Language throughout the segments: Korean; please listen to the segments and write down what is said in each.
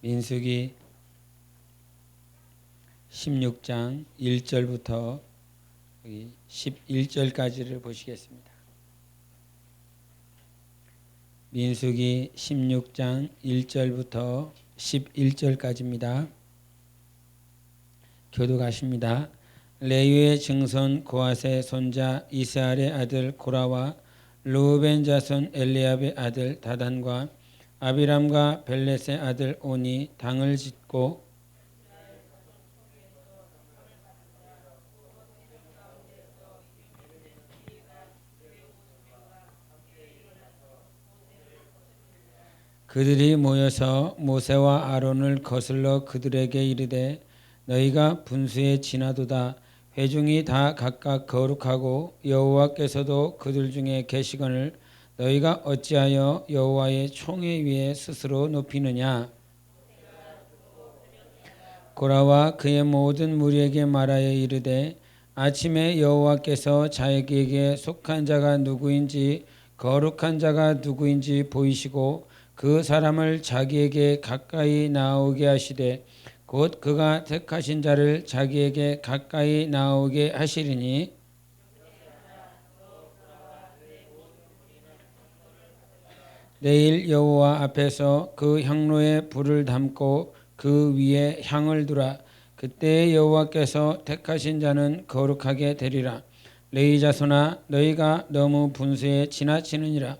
민수기 16장 1절부터 11절까지를 보시겠습니다. 민수기 16장 1절부터 11절까지입니다. 교독하십니다. 레위의 증손 고핫의 손자 이스할의 아들 고라와 르우벤 자손 엘리압의 아들 다단과 아비람과 벨렛의 아들 온이 당을 짓고 그들이 모여서 모세와 아론을 거슬러 그들에게 이르되 너희가 분수에 지나도다. 회중이 다 각각 거룩하고 여호와께서도 그들 중에 계시거늘 너희가 어찌하여 여호와의 총회 위에 스스로 높이느냐. 고라와 그의 모든 무리에게 말하여 이르되 아침에 여호와께서 자기에게 속한 자가 누구인지 거룩한 자가 누구인지 보이시고 그 사람을 자기에게 가까이 나오게 하시되 곧 그가 택하신 자를 자기에게 가까이 나오게 하시리니 내일 여호와 앞에서 그 향로에 불을 담고 그 위에 향을 두라. 그때 여호와께서 택하신 자는 거룩하게 되리라. 레위 자손아 너희가 너무 분수에 지나치느니라.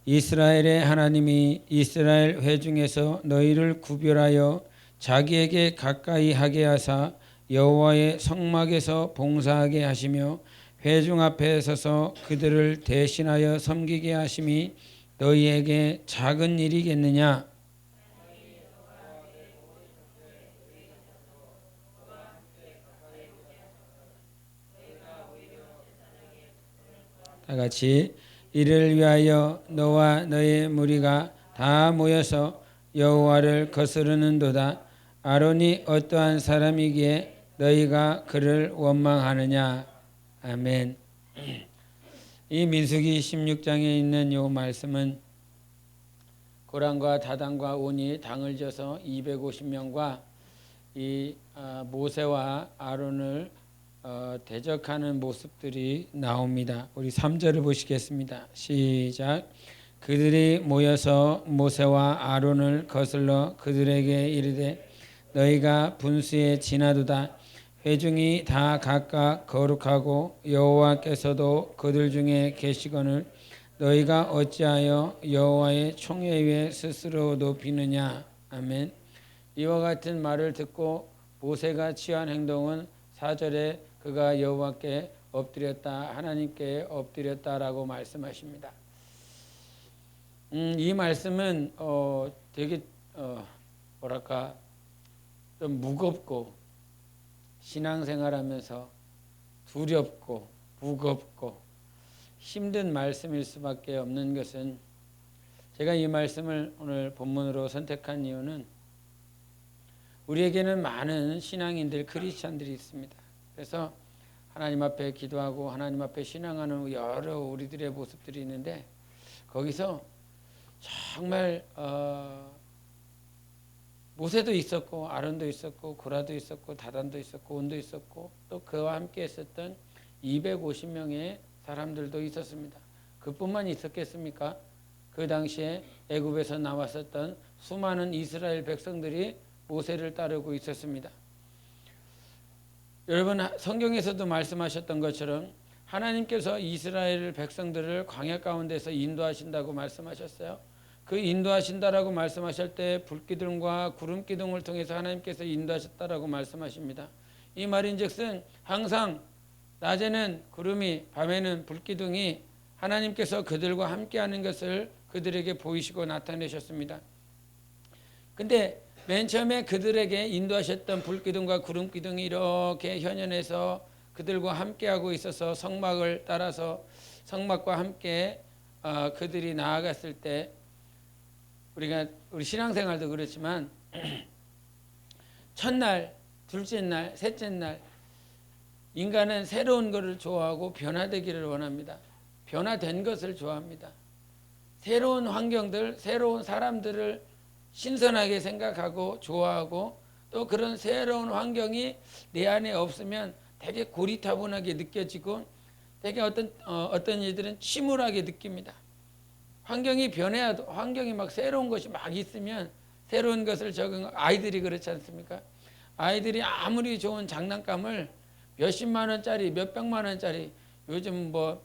이스라엘의 하나님이 이스라엘 회중에서 너희를 구별하여 자기에게 가까이 하게 하사 여호와의 성막에서 봉사하게 하시며 회중 앞에 서서 그들을 대신하여 섬기게 하심이 너희에게 작은 일이겠느냐. 다 같이 이를 위하여 너와 너의 무리가 다 모여서 여호와를 거스르는도다. 아론이 어떠한 사람이기에 너희가 그를 원망하느냐. 아멘. 이 민수기 16장에 있는 이 말씀은 고란과 다단과 온이 당을 져서 250명과 이 모세와 아론을 대적하는 모습들이 나옵니다. 우리 3절을 보시겠습니다. 시작. 그들이 모여서 모세와 아론을 거슬러 그들에게 이르되 너희가 분수에 지나도다. 회중이 다 각각 거룩하고 여호와께서도 그들 중에 계시거늘 너희가 어찌하여 여호와의 총회 위에 스스로 높이느냐. 아멘. 이와 같은 말을 듣고 모세가 취한 행동은 4절에 그가 여호와께 엎드렸다. 하나님께 엎드렸다라고 말씀하십니다. 이 말씀은 되게 뭐랄까 좀 무겁고 신앙생활하면서 두렵고 무겁고 힘든 말씀일 수밖에 없는 것은 제가 이 말씀을 오늘 본문으로 선택한 이유는 우리에게는 많은 신앙인들 크리스찬들이 있습니다. 그래서 하나님 앞에 기도하고 하나님 앞에 신앙하는 여러 우리들의 모습들이 있는데 거기서 정말 모세도 있었고 아론도 있었고 고라도 있었고 다단도 있었고 온도 있었고 또 그와 함께 있었던 250명의 사람들도 있었습니다. 그뿐만 있었겠습니까? 그 당시에 애굽에서 나왔었던 수많은 이스라엘 백성들이 모세를 따르고 있었습니다. 여러분 성경에서도 말씀하셨던 것처럼 하나님께서 이스라엘 백성들을 광야 가운데서 인도하신다고 말씀하셨어요. 그 인도하신다라고 말씀하실 때 불기둥과 구름기둥을 통해서 하나님께서 인도하셨다라고 말씀하십니다. 이 말인즉슨 항상 낮에는 구름이 밤에는 불기둥이 하나님께서 그들과 함께하는 것을 그들에게 보이시고 나타내셨습니다. 근데 맨 처음에 그들에게 인도하셨던 불기둥과 구름기둥이 이렇게 현현해서 그들과 함께하고 있어서 성막을 따라서 성막과 함께 그들이 나아갔을 때 우리 신앙생활도 그렇지만 첫날, 둘째 날, 셋째 날 인간은 새로운 것을 좋아하고 변화되기를 원합니다. 변화된 것을 좋아합니다. 새로운 환경들, 새로운 사람들을 신선하게 생각하고 좋아하고, 또 그런 새로운 환경이 내 안에 없으면 되게 고리타분하게 느껴지고, 되게 어떤 이들은 침울하게 느낍니다. 환경이 변해야도, 환경이 막 새로운 것이 막 있으면 새로운 것을 아이들이 그렇지 않습니까? 아이들이 아무리 좋은 장난감을 몇십만 원짜리, 몇백만 원짜리, 요즘 뭐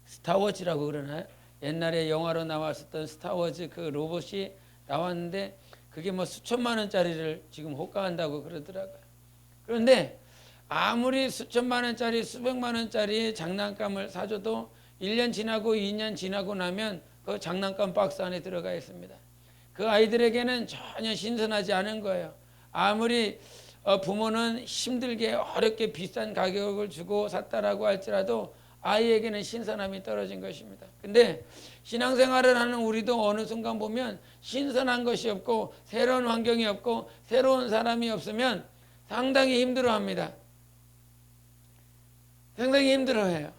스타워즈라고 그러나요? 옛날에 영화로 나왔었던 스타워즈 그 로봇이 나왔는데 그게 뭐 수천만 원짜리를 지금 호가한다고 그러더라고요. 그런데 아무리 수천만 원짜리, 수백만 원짜리 장난감을 사줘도 1년 지나고 2년 지나고 나면 그 장난감 박스 안에 들어가 있습니다. 그 아이들에게는 전혀 신선하지 않은 거예요. 아무리 부모는 힘들게 어렵게 비싼 가격을 주고 샀다라고 할지라도 아이에게는 신선함이 떨어진 것입니다. 근데 신앙생활을 하는 우리도 어느 순간 보면 신선한 것이 없고 새로운 환경이 없고 새로운 사람이 없으면 상당히 힘들어합니다. 상당히 힘들어해요.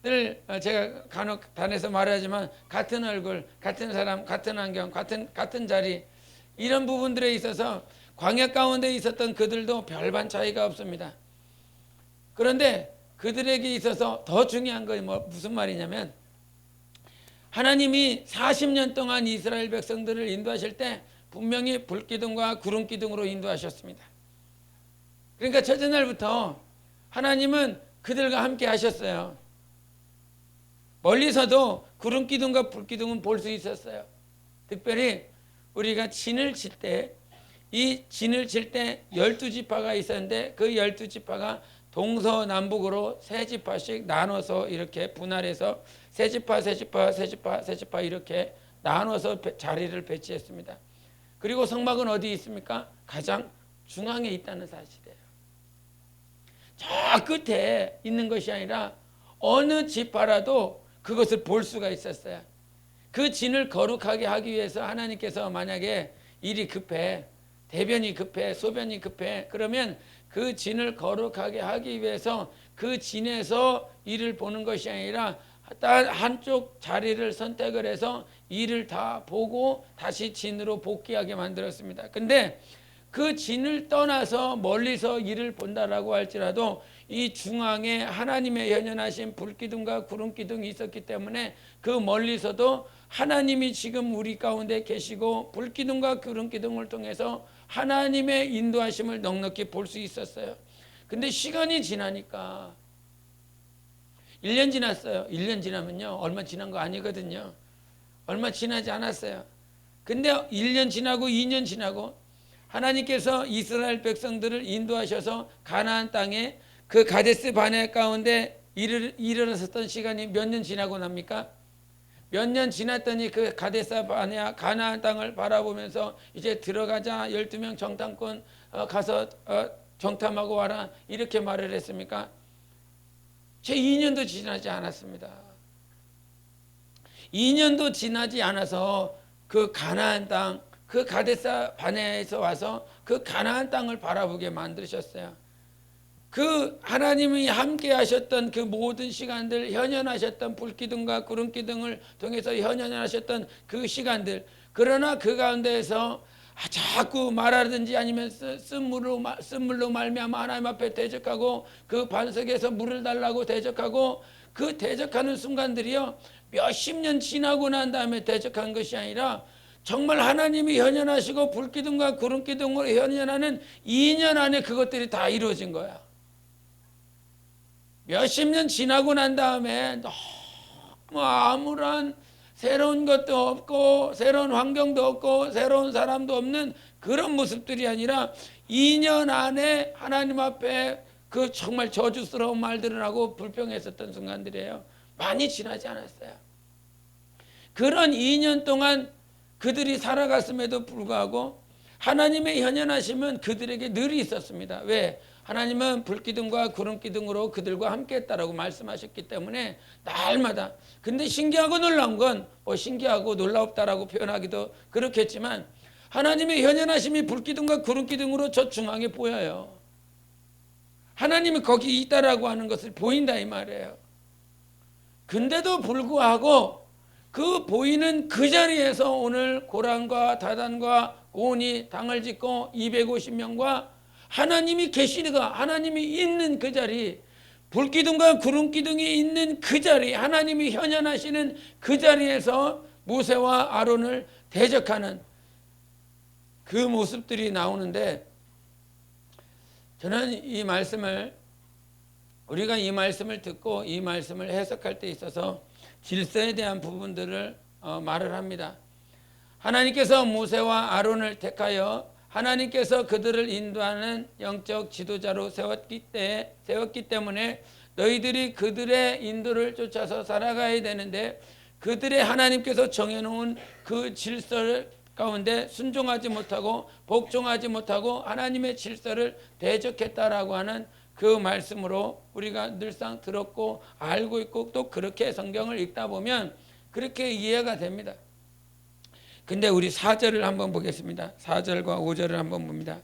늘 제가 간혹 단에서 말하지만 같은 얼굴, 같은 사람, 같은 환경, 같은 자리, 이런 부분들에 있어서 광야 가운데 있었던 그들도 별반 차이가 없습니다. 그런데 그들에게 있어서 더 중요한 건 무슨 말이냐면, 하나님이 40년 동안 이스라엘 백성들을 인도하실 때 분명히 불기둥과 구름기둥으로 인도하셨습니다. 그러니까 첫째 날부터 하나님은 그들과 함께 하셨어요. 멀리서도 구름기둥과 불기둥은 볼 수 있었어요. 특별히 우리가 진을 칠 때, 이 진을 칠 때 12지파가 있었는데 그 12지파가 동서남북으로 3지파씩 나눠서 이렇게 분할해서 3지파, 3지파, 3지파, 3지파 이렇게 나눠서 자리를 배치했습니다. 그리고 성막은 어디 있습니까? 가장 중앙에 있다는 사실이에요. 저 끝에 있는 것이 아니라 어느 지파라도 그것을 볼 수가 있었어요. 그 진을 거룩하게 하기 위해서 하나님께서 만약에 일이 급해, 대변이 급해, 소변이 급해, 그러면 그 진을 거룩하게 하기 위해서 그 진에서 일을 보는 것이 아니라 단 한쪽 자리를 선택을 해서 일을 다 보고 다시 진으로 복귀하게 만들었습니다. 근데 그 진을 떠나서 멀리서 일을 본다라고 할지라도 이 중앙에 하나님의 연연하신 불기둥과 구름기둥이 있었기 때문에 그 멀리서도 하나님이 지금 우리 가운데 계시고 불기둥과 구름기둥을 통해서 하나님의 인도하심을 넉넉히 볼 수 있었어요. 근데 시간이 지나니까 1년 지났어요. 1년 지나면요, 얼마 지난 거 아니거든요. 얼마 지나지 않았어요. 근데 1년 지나고 2년 지나고 하나님께서 이스라엘 백성들을 인도하셔서 가나안 땅에 그 가데스 바네 가운데 이르렀었던 시간이 몇 년 지나고 납니까? 몇 년 지났더니 그 가데스 바네 가나안 땅을 바라보면서 이제 들어가자, 12명 정탐꾼 가서 정탐하고 와라, 이렇게 말을 했습니까? 채 2년도 지나지 않았습니다. 2년도 지나지 않아서 그 가나안 땅, 그 가데스 바네에서 와서 그 가나안 땅을 바라보게 만드셨어요. 그 하나님이 함께 하셨던 그 모든 시간들, 현현하셨던 불기둥과 구름기둥을 통해서 현현하셨던 그 시간들, 그러나 그 가운데에서 자꾸 말하든지 아니면 쓴물로 말미암아 하나님 앞에 대적하고 그 반석에서 물을 달라고 대적하고, 그 대적하는 순간들이요, 몇십 년 지나고 난 다음에 대적한 것이 아니라 정말 하나님이 현현하시고 불기둥과 구름기둥으로 현현하는 2년 안에 그것들이 다 이루어진 거야. 몇십 년 지나고 난 다음에 너무 아무런 새로운 것도 없고 새로운 환경도 없고 새로운 사람도 없는 그런 모습들이 아니라 2년 안에 하나님 앞에 그 정말 저주스러운 말들을 하고 불평했었던 순간들이에요. 많이 지나지 않았어요. 그런 2년 동안 그들이 살아갔음에도 불구하고 하나님의 현현하심은 그들에게 늘 있었습니다. 왜? 하나님은 불기둥과 구름기둥으로 그들과 함께 했다라고 말씀하셨기 때문에 날마다. 근데 신기하고 놀라운 건, 신기하고 놀랍다라고 표현하기도 그렇겠지만, 하나님의 현현하심이 불기둥과 구름기둥으로 저 중앙에 보여요. 하나님이 거기 있다라고 하는 것을 보인다 이 말이에요. 근데도 불구하고 그 보이는 그 자리에서 오늘 고란과 다단과 온이 당을 짓고 250명과 하나님이 계시니까 하나님이 있는 그 자리, 불기둥과 구름기둥이 있는 그 자리, 하나님이 현현하시는 그 자리에서 모세와 아론을 대적하는 그 모습들이 나오는데, 저는 이 말씀을, 우리가 이 말씀을 듣고 이 말씀을 해석할 때 있어서 질서에 대한 부분들을 말을 합니다. 하나님께서 모세와 아론을 택하여 하나님께서 그들을 인도하는 영적 지도자로 세웠기 때문에 너희들이 그들의 인도를 쫓아서 살아가야 되는데, 그들의 하나님께서 정해놓은 그 질서 가운데 순종하지 못하고 복종하지 못하고 하나님의 질서를 대적했다라고 하는 그 말씀으로 우리가 늘상 들었고 알고 있고 또 그렇게 성경을 읽다 보면 그렇게 이해가 됩니다. 근데 우리 4절을 한번 보겠습니다. 4절과 5절을 한번 봅니다.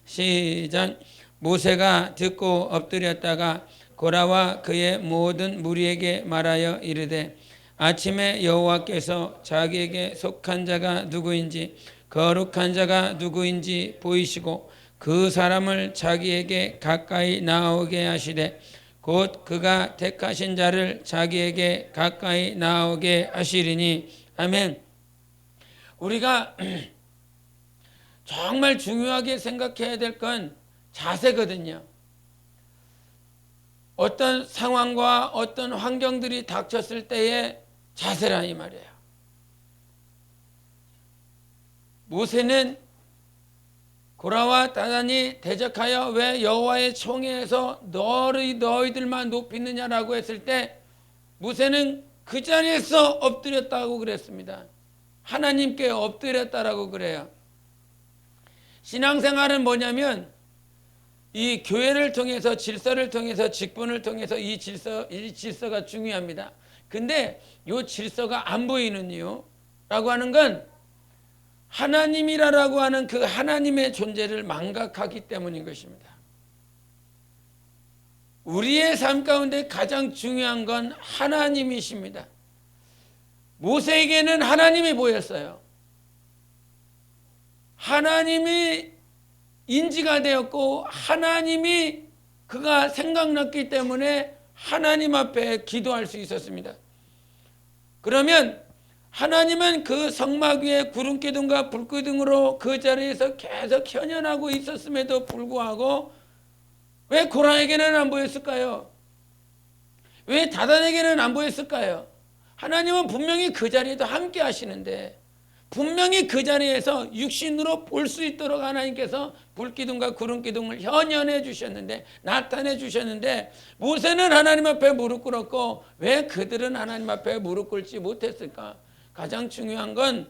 시작. 모세가 듣고 엎드렸다가 고라와 그의 모든 무리에게 말하여 이르되 아침에 여호와께서 자기에게 속한 자가 누구인지 거룩한 자가 누구인지 보이시고 그 사람을 자기에게 가까이 나오게 하시되 곧 그가 택하신 자를 자기에게 가까이 나오게 하시리니. 아멘. 우리가 정말 중요하게 생각해야 될 건 자세거든요. 어떤 상황과 어떤 환경들이 닥쳤을 때의 자세라 이 말이에요. 모세는 고라와 다단이 대적하여 왜 여호와의 총회에서 너희들만 높이느냐라고 했을 때 모세는 그 자리에서 엎드렸다고 그랬습니다. 하나님께 엎드렸다라고 그래요. 신앙생활은 뭐냐면 이 교회를 통해서 질서를 통해서 직분을 통해서 이 질서가 중요합니다. 근데 이 질서가 안 보이는 이유라고 하는 건 하나님이라고 하는 그 하나님의 존재를 망각하기 때문인 것입니다. 우리의 삶 가운데 가장 중요한 건 하나님이십니다. 모세에게는 하나님이 보였어요. 하나님이 인지가 되었고 하나님이 그가 생각났기 때문에 하나님 앞에 기도할 수 있었습니다. 그러면 하나님은 그 성막 위에 구름기둥과 불기둥으로 그 자리에서 계속 현현하고 있었음에도 불구하고 왜 고라에게는 안 보였을까요? 왜 다단에게는 안 보였을까요? 하나님은 분명히 그 자리에도 함께 하시는데, 분명히 그 자리에서 육신으로 볼 수 있도록 하나님께서 불기둥과 구름기둥을 현현해 주셨는데, 나타내 주셨는데, 모세는 하나님 앞에 무릎 꿇었고 왜 그들은 하나님 앞에 무릎 꿇지 못했을까? 가장 중요한 건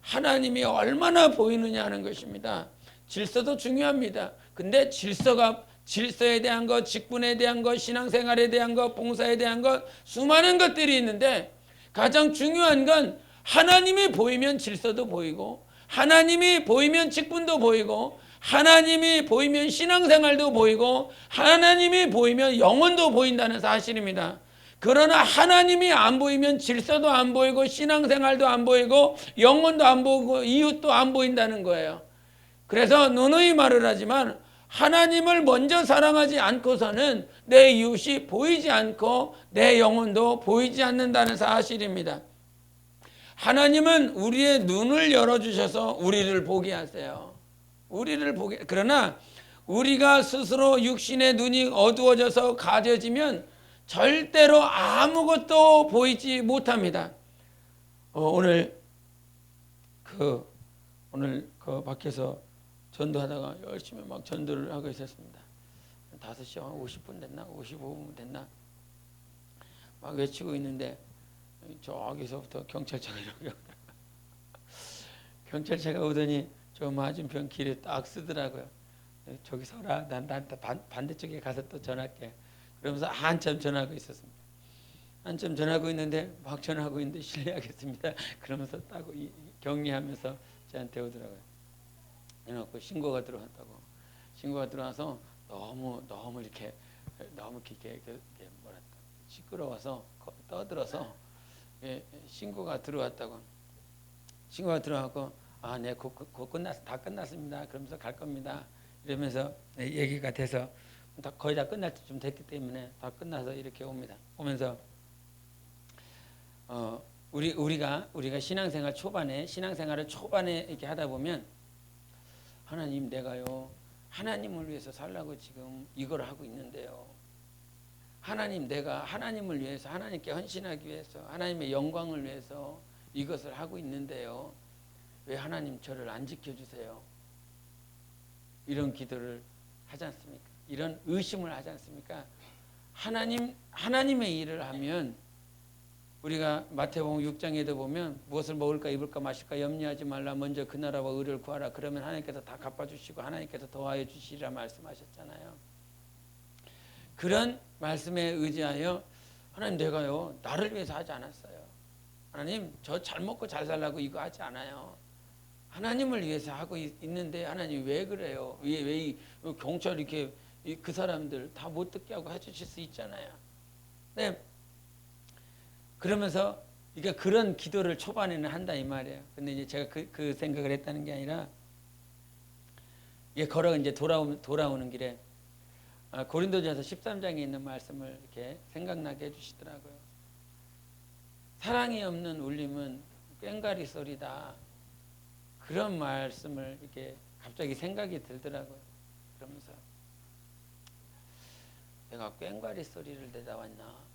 하나님이 얼마나 보이느냐 하는 것입니다. 질서도 중요합니다. 근데 질서에 대한 것, 직분에 대한 것, 신앙생활에 대한 것, 봉사에 대한 것, 수많은 것들이 있는데 가장 중요한 건 하나님이 보이면 질서도 보이고, 하나님이 보이면 직분도 보이고, 하나님이 보이면 신앙생활도 보이고, 하나님이 보이면 영혼도 보인다는 사실입니다. 그러나 하나님이 안 보이면 질서도 안 보이고, 신앙생활도 안 보이고, 영혼도 안 보이고, 이웃도 안 보인다는 거예요. 그래서 누누이 말을 하지만 하나님을 먼저 사랑하지 않고서는 내 이웃이 보이지 않고 내 영혼도 보이지 않는다는 사실입니다. 하나님은 우리의 눈을 열어주셔서 우리를 보게 하세요. 그러나 우리가 스스로 육신의 눈이 어두워져서 가려지면 절대로 아무것도 보이지 못합니다. 오늘 그 밖에서 전도하다가 열심히 막 전도를 하고 있었습니다. 5시 50분 됐나? 55분 됐나? 막 외치고 있는데 저기서부터 경찰차가 이렇게 경찰차가 오더니 저 맞은편 길에 딱 쓰더라고요. 저기 서라. 난 반대쪽에 가서 또 전할게. 그러면서 한참 전하고 있었습니다. 한참 전하고 있는데 막 전하고 있는데 실례하겠습니다. 그러면서 딱 격리하면서 저한테 오더라고요. 그래갖고 신고가 들어왔다고. 신고가 들어와서 너무 이렇게 뭐랄까 시끄러워서 떠들어서 신고가 들어왔다고. 신고가 들어왔고 네, 곧 끝났, 다 끝났습니다. 그러면서 갈 겁니다. 이러면서 얘기가 돼서 거의 다 끝날 때쯤 됐기 때문에 다 끝나서 이렇게 옵니다. 오면서 우리가 신앙생활을 초반에 이렇게 하다 보면 하나님, 내가요 하나님을 위해서 살라고 지금 이걸 하고 있는데요. 하나님, 내가 하나님을 위해서, 하나님께 헌신하기 위해서, 하나님의 영광을 위해서 이것을 하고 있는데요. 왜 하나님 저를 안 지켜주세요? 이런 기도를 하지 않습니까? 이런 의심을 하지 않습니까? 하나님의 일을 하면, 우리가 마태복음 6장에도 보면 무엇을 먹을까 입을까 마실까 염려하지 말라, 먼저 그 나라와 의를 구하라, 그러면 하나님께서 다 갚아주시고 하나님께서 더하여 주시리라 말씀하셨잖아요. 그런 말씀에 의지하여 하나님, 내가요 나를 위해서 하지 않았어요. 하나님, 저 잘 먹고 잘 살라고 이거 하지 않아요. 하나님을 위해서 하고 있는데 하나님 왜 그래요? 왜 이 경찰 이렇게 그 사람들 다 못 듣게 하고 해주실 수 있잖아요. 네. 그러면서 그러니까 그런 기도를 초반에는 한다 이 말이에요. 근데 이제 제가 그 생각을 했다는 게 아니라, 이게 걸어 이제 돌아오는 길에 고린도전서 13장에 있는 말씀을 이렇게 생각나게 해주시더라고요. 사랑이 없는 울림은 꽹과리 소리다. 그런 말씀을 이렇게 갑자기 생각이 들더라고요. 그러면서 내가 꽹과리 소리를 내다 왔나?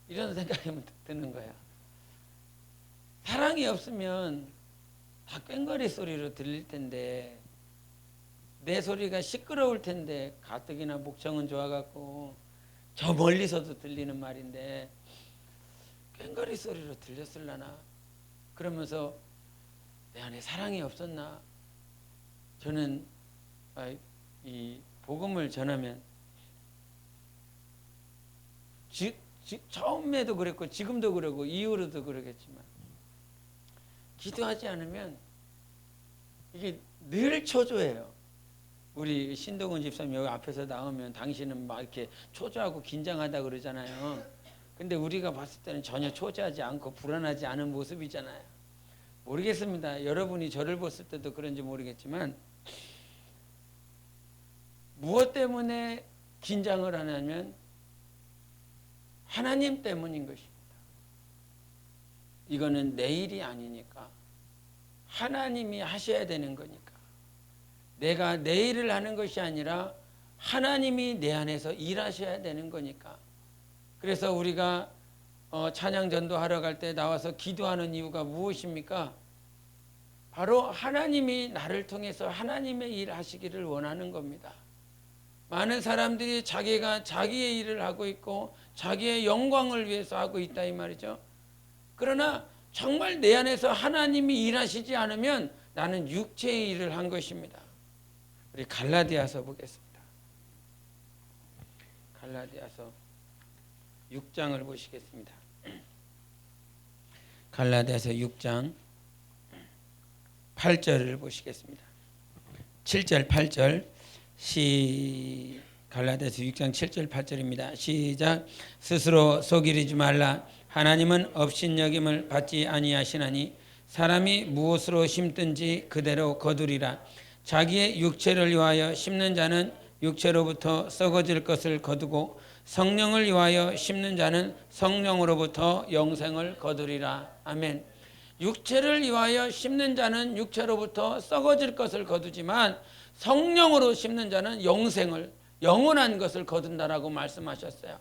이런 생각이 드는 거예요. 사랑이 없으면 다 꽹과리 소리로 들릴 텐데, 내 소리가 시끄러울 텐데, 가뜩이나 목청은 좋아갖고 저 멀리서도 들리는 말인데 꽹과리 소리로 들렸을라나? 그러면서 내 안에 사랑이 없었나? 저는 이 복음을 전하면 처음에도 그랬고 지금도 그러고 이후로도 그러겠지만, 기도하지 않으면 이게 늘 초조해요. 우리 신동훈 집사님 여기 앞에서 나오면 당신은 막 이렇게 초조하고 긴장하다 그러잖아요. 근데 우리가 봤을 때는 전혀 초조하지 않고 불안하지 않은 모습이잖아요. 모르겠습니다. 여러분이 저를 봤을 때도 그런지 모르겠지만, 무엇 때문에 긴장을 하냐면 하나님 때문인 것입니다. 이거는 내 일이 아니니까 하나님이 하셔야 되는 거니까, 내가 내 일을 하는 것이 아니라 하나님이 내 안에서 일하셔야 되는 거니까. 그래서 우리가 찬양 전도하러 갈 때 나와서 기도하는 이유가 무엇입니까? 바로 하나님이 나를 통해서 하나님의 일 하시기를 원하는 겁니다. 많은 사람들이 자기가 자기의 일을 하고 있고 자기의 영광을 위해서 하고 있다 이 말이죠. 그러나 정말 내 안에서 하나님이 일하시지 않으면 나는 육체의 일을 한 것입니다. 우리 갈라디아서 보겠습니다. 갈라디아서 6장을 보시겠습니다. 갈라디아서 6장 8절을 보시겠습니다. 7절 8절 갈라디아서 6장 7절 8절입니다. 시작. 스스로 속이지 말라. 하나님은 업신여김을 받지 아니하시나니 사람이 무엇으로 심든지 그대로 거두리라. 자기의 육체를 위하여 심는 자는 육체로부터 썩어질 것을 거두고 성령을 위하여 심는 자는 성령으로부터 영생을 거두리라. 아멘. 육체를 위하여 심는 자는 육체로부터 썩어질 것을 거두지만 성령으로 심는 자는 영생을, 영원한 것을 거둔다라고 말씀하셨어요.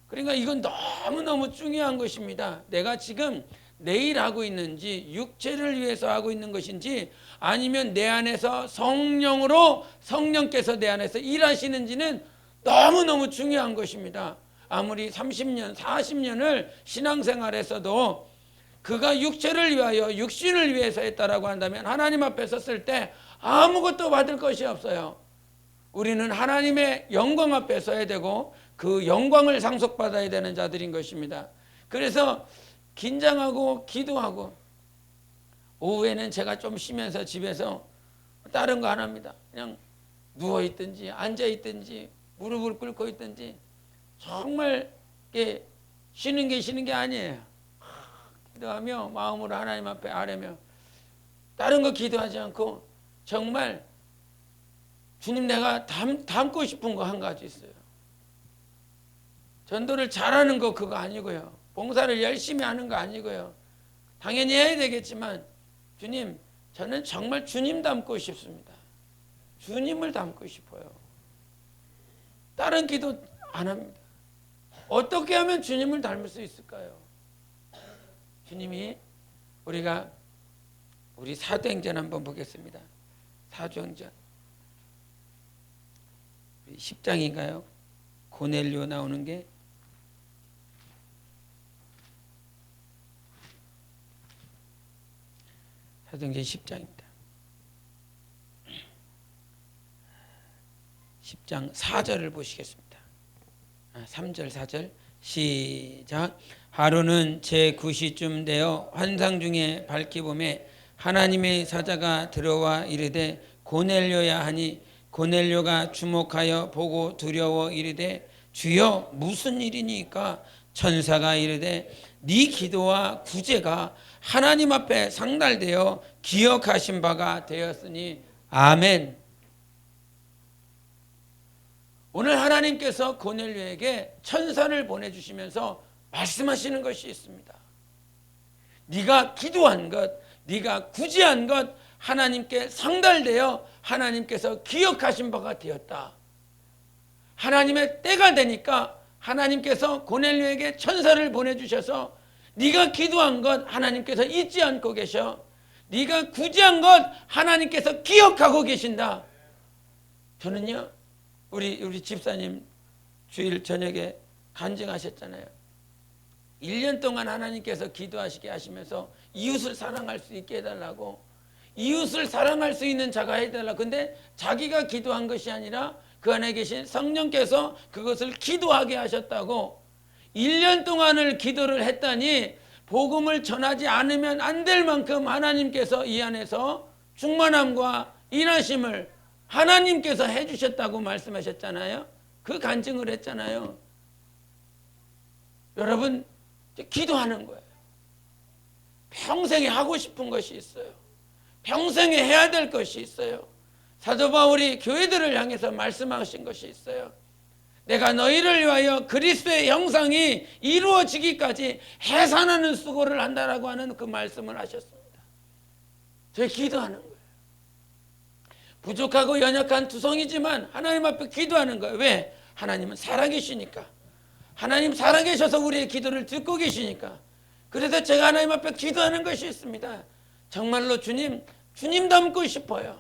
그러니까 이건 너무너무 중요한 것입니다. 내가 지금 내 일하고 있는지 육체를 위해서 하고 있는 것인지 아니면 내 안에서 성령으로 성령께서 내 안에서 일하시는지는 너무너무 중요한 것입니다. 아무리 30년, 40년을 신앙생활에서도 그가 육체를 위하여 육신을 위해서 했다라고 한다면 하나님 앞에 섰을 때 아무것도 받을 것이 없어요. 우리는 하나님의 영광 앞에 서야 되고 그 영광을 상속받아야 되는 자들인 것입니다. 그래서 긴장하고 기도하고, 오후에는 제가 좀 쉬면서 집에서 다른 거 안 합니다. 그냥 누워있든지 앉아있든지 무릎을 꿇고 있든지 정말 쉬는 게 아니에요. 기도하며 마음으로 하나님 앞에 아뢰며 다른 거 기도하지 않고 정말 주님 내가 담고 싶은 거 한 가지 있어요. 전도를 잘하는 거 그거 아니고요. 봉사를 열심히 하는 거 아니고요. 당연히 해야 되겠지만 주님 저는 정말 주님 닮고 싶습니다. 주님을 닮고 싶어요. 다른 기도 안 합니다. 어떻게 하면 주님을 닮을 수 있을까요? 주님이 우리 사도행전 한번 보겠습니다. 사도행전 10장인가요? 고넬료 나오는 게 사도행전 10장입니다. 10장 4절을 보시겠습니다. 3절 4절 시작. 하루는 제9시쯤 되어 환상 중에 밝히 보매 하나님의 사자가 들어와 이르되 고넬료야 하니 고넬료가 주목하여 보고 두려워 이르되 주여 무슨 일이니까? 천사가 이르되 네 기도와 구제가 하나님 앞에 상달되어 기억하신 바가 되었으니 아멘. 오늘 하나님께서 고넬료에게 천사를 보내주시면서 말씀하시는 것이 있습니다. 네가 기도한 것, 네가 구제한 것 하나님께 상달되어 하나님께서 기억하신 바가 되었다. 하나님의 때가 되니까 하나님께서 고넬료에게 천사를 보내주셔서 네가 기도한 것 하나님께서 잊지 않고 계셔. 네가 구제한 것 하나님께서 기억하고 계신다. 저는요 우리 집사님 주일 저녁에 간증하셨잖아요. 1년 동안 하나님께서 기도하시게 하시면서 이웃을 사랑할 수 있게 해달라고, 이웃을 사랑할 수 있는 자가 해달라고. 근데 자기가 기도한 것이 아니라 그 안에 계신 성령께서 그것을 기도하게 하셨다고. 1년 동안을 기도를 했더니 복음을 전하지 않으면 안 될 만큼 하나님께서 이 안에서 충만함과 인하심을 하나님께서 해주셨다고 말씀하셨잖아요. 그 간증을 했잖아요. 여러분 기도하는 거예요. 평생에 하고 싶은 것이 있어요. 평생에 해야 될 것이 있어요. 사도 바울이 교회들을 향해서 말씀하신 것이 있어요. 내가 너희를 위하여 그리스도의 형상이 이루어지기까지 해산하는 수고를 한다라고 하는 그 말씀을 하셨습니다. 저희 기도하는 거예요. 부족하고 연약한 투성이지만 하나님 앞에 기도하는 거예요. 왜? 하나님은 살아계시니까. 하나님 살아계셔서 우리의 기도를 듣고 계시니까. 그래서 제가 하나님 앞에 기도하는 것이 있습니다. 정말로 주님 닮고 싶어요.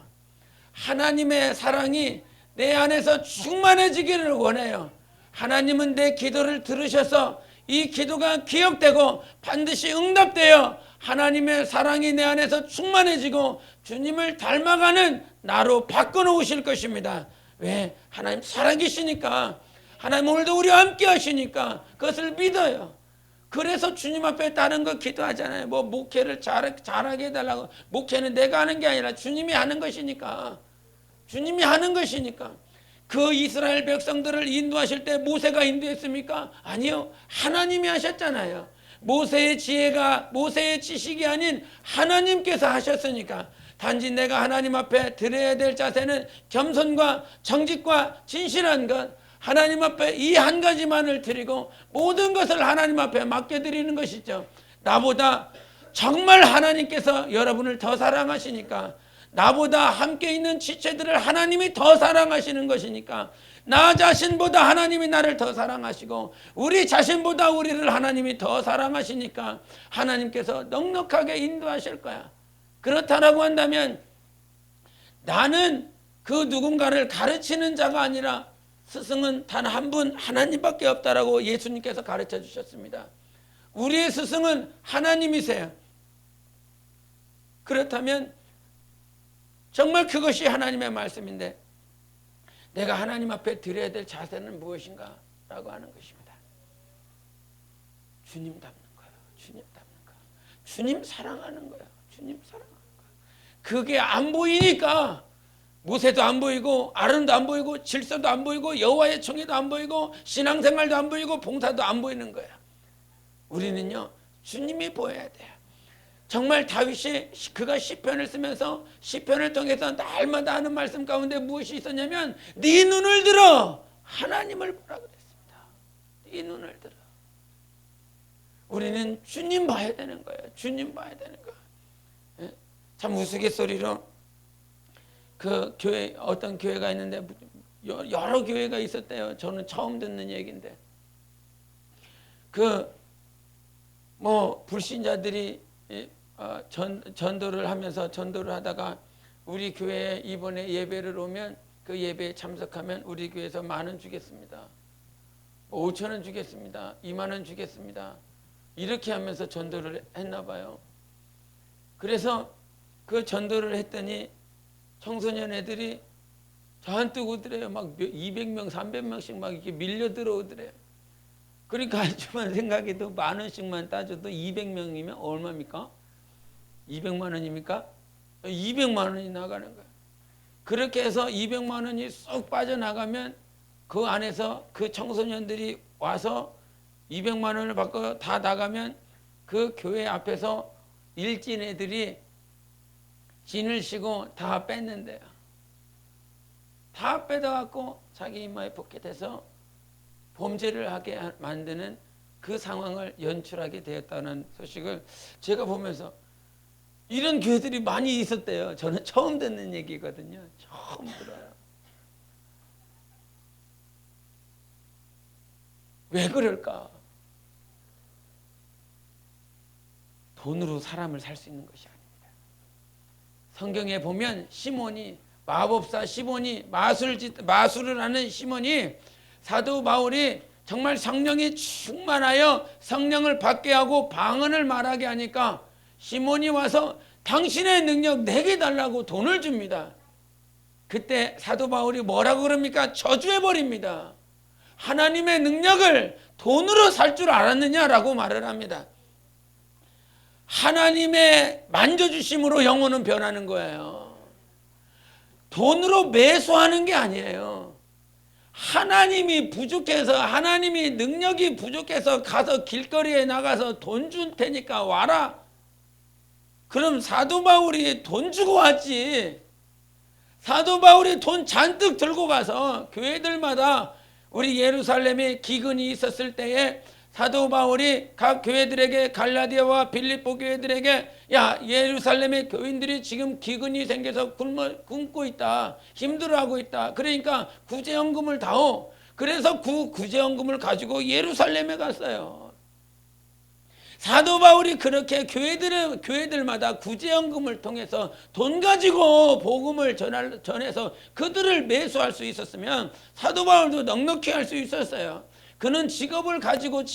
하나님의 사랑이 내 안에서 충만해지기를 원해요. 하나님은 내 기도를 들으셔서 이 기도가 기억되고 반드시 응답되어 하나님의 사랑이 내 안에서 충만해지고 주님을 닮아가는 나로 바꿔놓으실 것입니다. 왜? 하나님 살아계시니까. 하나님 오늘도 우리와 함께 하시니까 그것을 믿어요. 그래서 주님 앞에 다른 거 기도하잖아요. 뭐 목회를 잘하게 해달라고. 목회는 내가 하는 게 아니라 주님이 하는 것이니까. 주님이 하는 것이니까. 그 이스라엘 백성들을 인도하실 때 모세가 인도했습니까? 아니요. 하나님이 하셨잖아요. 모세의 지혜가 모세의 지식이 아닌 하나님께서 하셨으니까. 단지 내가 하나님 앞에 드려야 될 자세는 겸손과 정직과 진실한 것, 하나님 앞에 이 한 가지만을 드리고 모든 것을 하나님 앞에 맡겨드리는 것이죠. 나보다 정말 하나님께서 여러분을 더 사랑하시니까, 나보다 함께 있는 지체들을 하나님이 더 사랑하시는 것이니까, 나 자신보다 하나님이 나를 더 사랑하시고 우리 자신보다 우리를 하나님이 더 사랑하시니까 하나님께서 넉넉하게 인도하실 거야. 그렇다라고 한다면 나는 그 누군가를 가르치는 자가 아니라 스승은 단 한 분 하나님밖에 없다라고 예수님께서 가르쳐 주셨습니다. 우리의 스승은 하나님이세요. 그렇다면 정말 그것이 하나님의 말씀인데 내가 하나님 앞에 드려야 될 자세는 무엇인가? 라고 하는 것입니다. 주님 닮는 거예요. 주님 닮는 거. 주님 사랑하는 거예요. 주님 사랑하는 거예요. 그게 안 보이니까 모세도 안 보이고 아론도 안 보이고 질서도 안 보이고 여호와의 청에도 안 보이고 신앙생활도 안 보이고 봉사도 안 보이는 거야. 우리는요 주님이 보여야 돼요. 정말 다윗이 그가 시편을 쓰면서 시편을 통해서 날마다 하는 말씀 가운데 무엇이 있었냐면 네 눈을 들어 하나님을 보라 그랬습니다. 네 눈을 들어. 우리는 주님 봐야 되는 거예요. 주님 봐야 되는 거예요. 예? 참 우스갯소리로 그 교회 어떤 교회가 있는데 여러 교회가 있었대요. 저는 처음 듣는 얘기인데 그 뭐 불신자들이 전도를 하면서 전도를 하다가 우리 교회에 이번에 예배를 오면 그 예배에 참석하면 우리 교회에서 10,000원 주겠습니다. 5,000원 주겠습니다. 20,000원 주겠습니다. 이렇게 하면서 전도를 했나 봐요. 그래서 그 전도를 했더니 청소년 애들이 저한테 오더래요. 막 200명, 300명씩 막 이렇게 밀려 들어오더래요. 그러니까 하지만 생각해도 10,000원씩만 따져도 200명이면 얼마입니까? 200만 원입니까? 200만 원이 나가는 거예요. 그렇게 해서 200만 원이 쏙 빠져나가면 그 안에서 그 청소년들이 와서 200만 원을 받고 다 나가면 그 교회 앞에서 일진 애들이 진을 쉬고 다 뺐는데요. 다 빼다갖고 자기 이마에 포켓해서 범죄를 하게 만드는 그 상황을 연출하게 되었다는 소식을 제가 보면서 이런 교회들이 많이 있었대요. 저는 처음 듣는 얘기거든요. 처음 들어요. 왜 그럴까? 돈으로 사람을 살 수 있는 것이 아닙니다. 성경에 보면 시몬이 마법사 시몬이 마술을 하는 시몬이 사도 바울이 정말 성령이 충만하여 성령을 받게 하고 방언을 말하게 하니까 시몬이 와서 당신의 능력 내게 달라고 돈을 줍니다. 그때 사도 바울이 뭐라고 그럽니까? 저주해버립니다. 하나님의 능력을 돈으로 살 줄 알았느냐라고 말을 합니다. 하나님의 만져주심으로 영혼은 변하는 거예요. 돈으로 매수하는 게 아니에요. 하나님이 부족해서 하나님이 능력이 부족해서 가서 길거리에 나가서 돈 줄 테니까 와라. 그럼 사도 바울이 돈 주고 왔지. 사도 바울이 돈 잔뜩 들고 가서 교회들마다 우리 예루살렘에 기근이 있었을 때에 사도 바울이 각 교회들에게 갈라디아와 빌립보 교회들에게 야 예루살렘의 교인들이 지금 기근이 생겨서 굶고 있다. 힘들어하고 있다. 그러니까 구제연금을 다오. 그래서 그 구제연금을 가지고 예루살렘에 갔어요. 사도 바울이 그렇게 교회들마다 구제연금을 통해서 돈 가지고 복음을 전해서 그들을 매수할 수 있었으면 사도 바울도 넉넉히 할 수 있었어요. 그는 직업을 가지고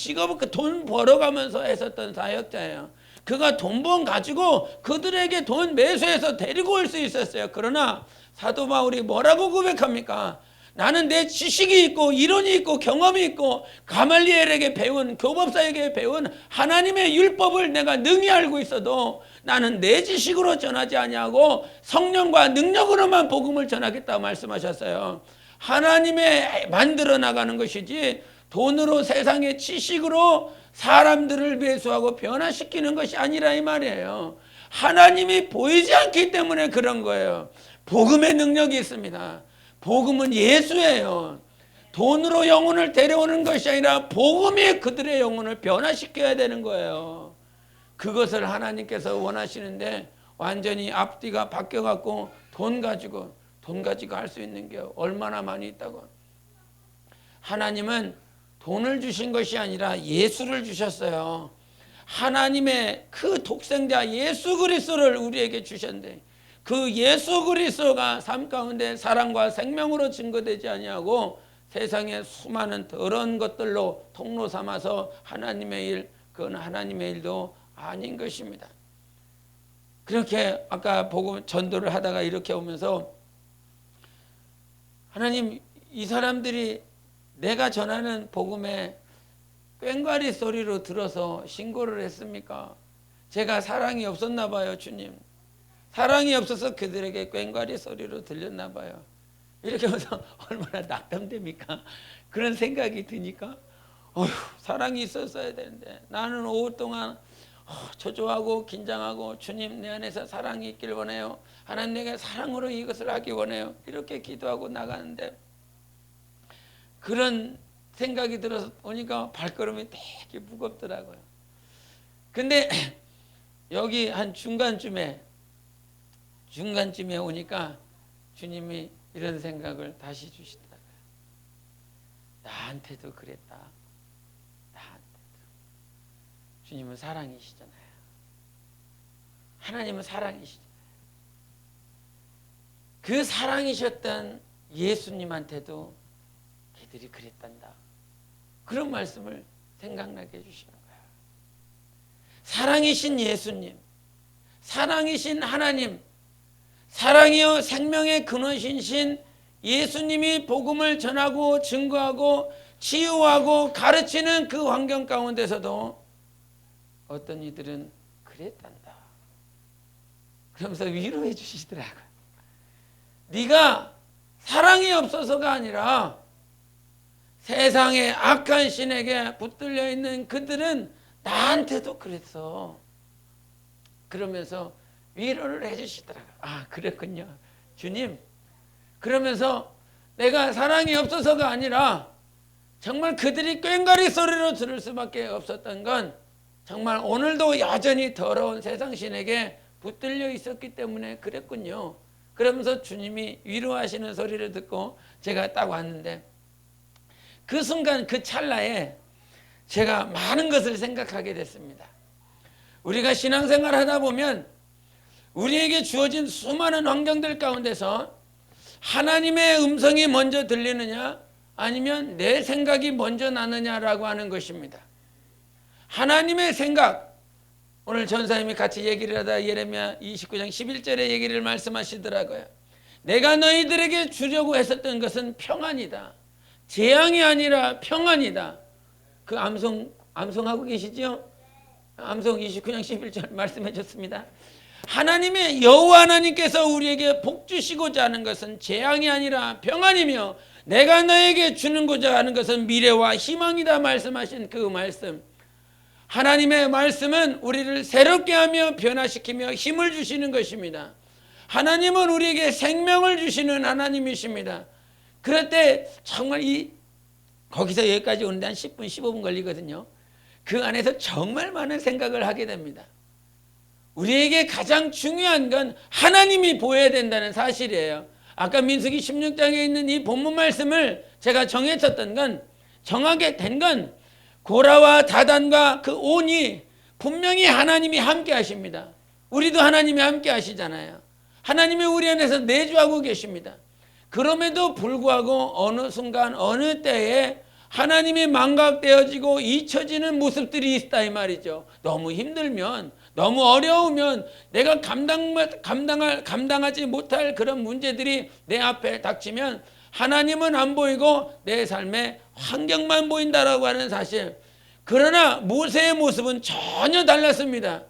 돈 벌어가면서 했었던 사역자예요. 그가 돈 번 가지고 그들에게 돈 매수해서 데리고 올 수 있었어요. 그러나 사도 바울이 뭐라고 고백합니까? 나는 내 지식이 있고 이론이 있고 경험이 있고 가말리엘에게 배운 교법사에게 배운 하나님의 율법을 내가 능히 알고 있어도 나는 내 지식으로 전하지 아니하고 성령과 능력으로만 복음을 전하겠다고 말씀하셨어요. 하나님의 만들어 나가는 것이지 돈으로 세상의 지식으로 사람들을 매수하고 변화시키는 것이 아니라 이 말이에요. 하나님이 보이지 않기 때문에 그런 거예요. 복음의 능력이 있습니다. 복음은 예수예요. 돈으로 영혼을 데려오는 것이 아니라 복음이 그들의 영혼을 변화시켜야 되는 거예요. 그것을 하나님께서 원하시는데 완전히 앞뒤가 바뀌어갖고 돈 가지고 할 수 있는 게 얼마나 많이 있다고. 하나님은 돈을 주신 것이 아니라 예수를 주셨어요. 하나님의 그 독생자 예수 그리스도를 우리에게 주셨는데 그 예수 그리스도가 삶 가운데 사랑과 생명으로 증거되지 아니하고 세상의 수많은 더러운 것들로 통로 삼아서 하나님의 일, 그건 하나님의 일도 아닌 것입니다. 그렇게 아까 보고 전도를 하다가 이렇게 오면서 하나님 이 사람들이 내가 전하는 복음에 꽹과리 소리로 들어서 신고를 했습니까? 제가 사랑이 없었나 봐요, 주님. 사랑이 없어서 그들에게 꽹과리 소리로 들렸나 봐요. 이렇게 해서 얼마나 낙담됩니까? 그런 생각이 드니까 어휴, 사랑이 있었어야 되는데 나는 오후 동안 초조하고 긴장하고 주님 내 안에서 사랑이 있길 원해요. 하나님 내가 사랑으로 이것을 하기 원해요. 이렇게 기도하고 나가는데 그런 생각이 들어서 오니까 발걸음이 되게 무겁더라고요. 근데 여기 한 중간쯤에 오니까 주님이 이런 생각을 다시 주시더라고요. 나한테도 그랬다. 나한테도. 주님은 사랑이시잖아요. 하나님은 사랑이시잖아요. 그 사랑이셨던 예수님한테도 걔들이 그랬단다. 그런 말씀을 생각나게 해주시는 거예요. 사랑이신 예수님, 사랑이신 하나님, 사랑이요 생명의 근원이신 예수님이 복음을 전하고 증거하고 치유하고 가르치는 그 환경 가운데서도 어떤 이들은 그랬단다. 그러면서 위로해 주시더라고요. 네가 사랑이 없어서가 아니라 세상의 악한 신에게 붙들려 있는 그들은 나한테도 그랬어. 그러면서 위로를 해주시더라고요. 아, 그랬군요. 주님. 그러면서 내가 사랑이 없어서가 아니라 정말 그들이 꽹과리 소리로 들을 수밖에 없었던 건 정말 오늘도 여전히 더러운 세상 신에게 붙들려 있었기 때문에 그랬군요. 그러면서 주님이 위로하시는 소리를 듣고 제가 딱 왔는데 그 순간 그 찰나에 제가 많은 것을 생각하게 됐습니다. 우리가 신앙생활 하다 보면 우리에게 주어진 수많은 환경들 가운데서 하나님의 음성이 먼저 들리느냐 아니면 내 생각이 먼저 나느냐라고 하는 것입니다. 하나님의 생각, 오늘 전사님이 같이 얘기를 하다 예레미야 29장 11절에 얘기를 말씀하시더라고요. 내가 너희들에게 주려고 했었던 것은 평안이다. 재앙이 아니라 평안이다. 그 암송하고 계시죠? 암송 29장 11절 말씀해 줬습니다. 하나님의 여호와 하나님께서 우리에게 복 주시고자 하는 것은 재앙이 아니라 평안이며 내가 너에게 주는고자 하는 것은 미래와 희망이다 말씀하신 그 말씀. 하나님의 말씀은 우리를 새롭게 하며 변화시키며 힘을 주시는 것입니다. 하나님은 우리에게 생명을 주시는 하나님이십니다. 그럴 때 정말 거기서 여기까지 오는데 한 10분 15분 걸리거든요. 그 안에서 정말 많은 생각을 하게 됩니다. 우리에게 가장 중요한 건 하나님이 보여야 된다는 사실이에요. 아까 민수기 16장에 있는 이 본문 말씀을 제가 정했었던 건 정하게 된 건 고라와 다단과 그 온이 분명히 하나님이 함께 하십니다. 우리도 하나님이 함께 하시잖아요. 하나님이 우리 안에서 내주하고 계십니다. 그럼에도 불구하고 어느 순간 어느 때에 하나님이 망각되어지고 잊혀지는 모습들이 있다 이 말이죠. 너무 힘들면 너무 어려우면 내가 감당하지 못할 그런 문제들이 내 앞에 닥치면 하나님은 안 보이고 내 삶의 환경만 보인다라고 하는 사실. 그러나 모세의 모습은 전혀 달랐습니다.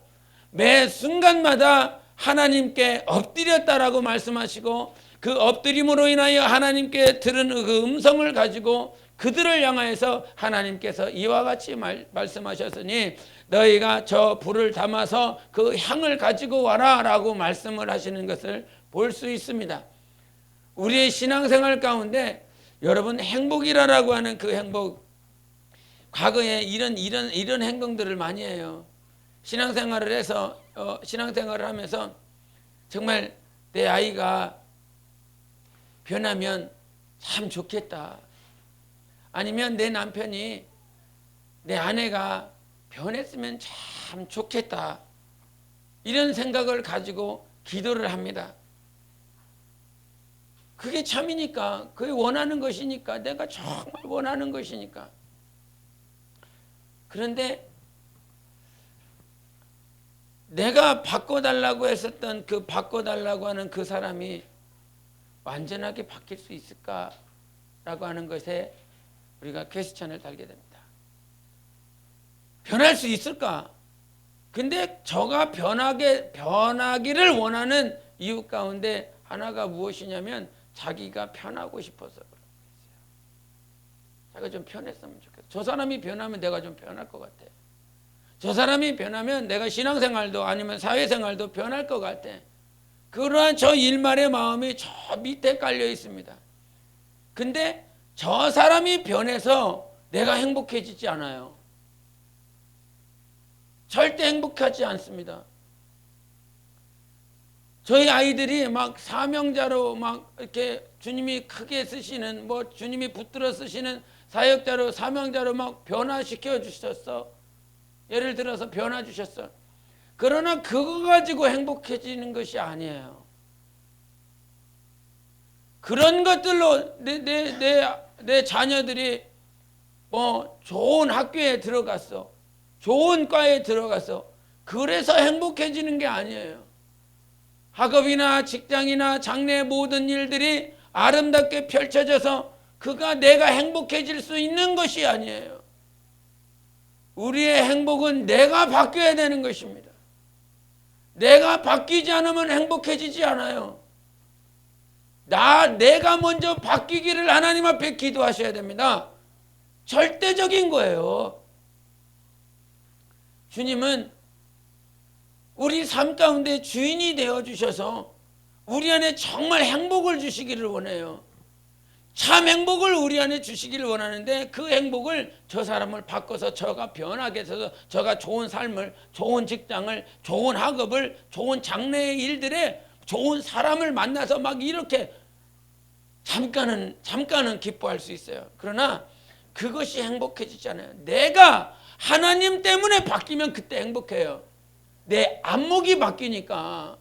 매 순간마다 하나님께 엎드렸다라고 말씀하시고 그 엎드림으로 인하여 하나님께 들은 그 음성을 가지고 그들을 향하여서 하나님께서 이와 같이 말씀하셨으니 너희가 저 불을 담아서 그 향을 가지고 와라 라고 말씀을 하시는 것을 볼 수 있습니다. 우리의 신앙생활 가운데 여러분 행복이라고 하는 그 행복, 과거에 이런 행동들을 많이 해요. 신앙생활을 해서 신앙생활을 하면서 정말 내 아이가 변하면 참 좋겠다. 아니면 내 남편이 내 아내가 변했으면 참 좋겠다. 이런 생각을 가지고 기도를 합니다. 그게 참이니까, 그게 원하는 것이니까, 내가 정말 원하는 것이니까. 그런데 내가 바꿔달라고 했었던 그 바꿔달라고 하는 그 사람이 완전하게 바뀔 수 있을까라고 하는 것에 우리가 퀘스천을 달게 됩니다. 변할 수 있을까? 근데 저가 변하기를 원하는 이유 가운데 하나가 무엇이냐면 자기가 편하고 싶어서 그런 거예요. 자기가 좀 편했으면 좋겠어. 저 사람이 변하면 내가 좀 변할 것 같아. 저 사람이 변하면 내가 신앙생활도 아니면 사회생활도 변할 것 같아. 그러한 저 일말의 마음이 저 밑에 깔려 있습니다. 근데 저 사람이 변해서 내가 행복해지지 않아요. 절대 행복하지 않습니다. 저희 아이들이 막 사명자로 막 이렇게 주님이 크게 쓰시는 뭐 주님이 붙들어 쓰시는 사역자로 사명자로 막 변화시켜 주셨어. 예를 들어서 변화 주셨어. 그러나 그거 가지고 행복해지는 것이 아니에요. 그런 것들로 내 자녀들이 뭐 좋은 학교에 들어갔어. 좋은 과에 들어갔어. 그래서 행복해지는 게 아니에요. 학업이나 직장이나 장래의 모든 일들이 아름답게 펼쳐져서 그가 내가 행복해질 수 있는 것이 아니에요. 우리의 행복은 내가 바뀌어야 되는 것입니다. 내가 바뀌지 않으면 행복해지지 않아요. 내가 먼저 바뀌기를 하나님 앞에 기도하셔야 됩니다. 절대적인 거예요. 주님은 우리 삶 가운데 주인이 되어주셔서 우리 안에 정말 행복을 주시기를 원해요. 참 행복을 우리 안에 주시기를 원하는데 그 행복을 저 사람을 바꿔서 저가 변하게 해서 저가 좋은 삶을, 좋은 직장을, 좋은 학업을, 좋은 장래의 일들에 좋은 사람을 만나서 막 이렇게 잠깐은 기뻐할 수 있어요. 그러나 그것이 행복해지지 않아요. 내가 하나님 때문에 바뀌면 그때 행복해요. 내 안목이 바뀌니까.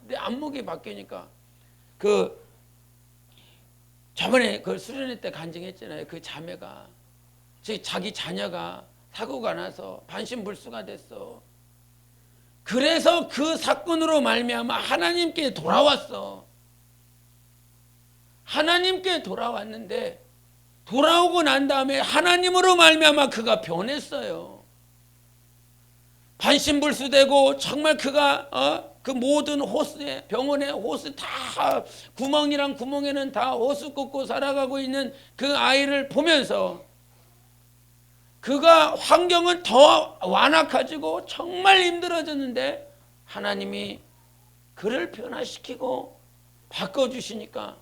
저번에 그 수련회 때 간증했잖아요. 그 자매가 자기 자녀가 사고가 나서 반신불수가 됐어. 그래서 그 사건으로 말미암아 하나님께 돌아왔어. 하나님께 돌아왔는데 돌아오고 난 다음에 하나님으로 말미암아 그가 변했어요. 반신불수되고 정말 그가 그 모든 호스에 병원에 호스 다 구멍이랑 구멍에는 다 호스 꽂고 살아가고 있는 그 아이를 보면서 그가 환경은 더 완악해지고 정말 힘들어졌는데 하나님이 그를 변화시키고 바꿔주시니까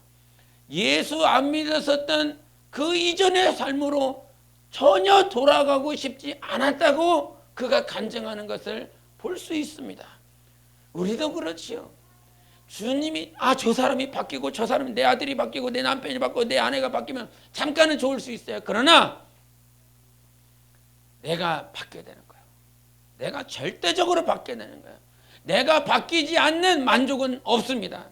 예수 안 믿었었던 그 이전의 삶으로 전혀 돌아가고 싶지 않았다고 그가 간증하는 것을 볼 수 있습니다. 우리도 그렇지요. 주님이 저 사람이 바뀌고 저 사람이 내 아들이 바뀌고 내 남편이 바뀌고 내 아내가 바뀌면 잠깐은 좋을 수 있어요. 그러나 내가 바뀌어야 되는 거예요. 내가 절대적으로 바뀌어야 되는 거예요. 내가 바뀌지 않는 만족은 없습니다.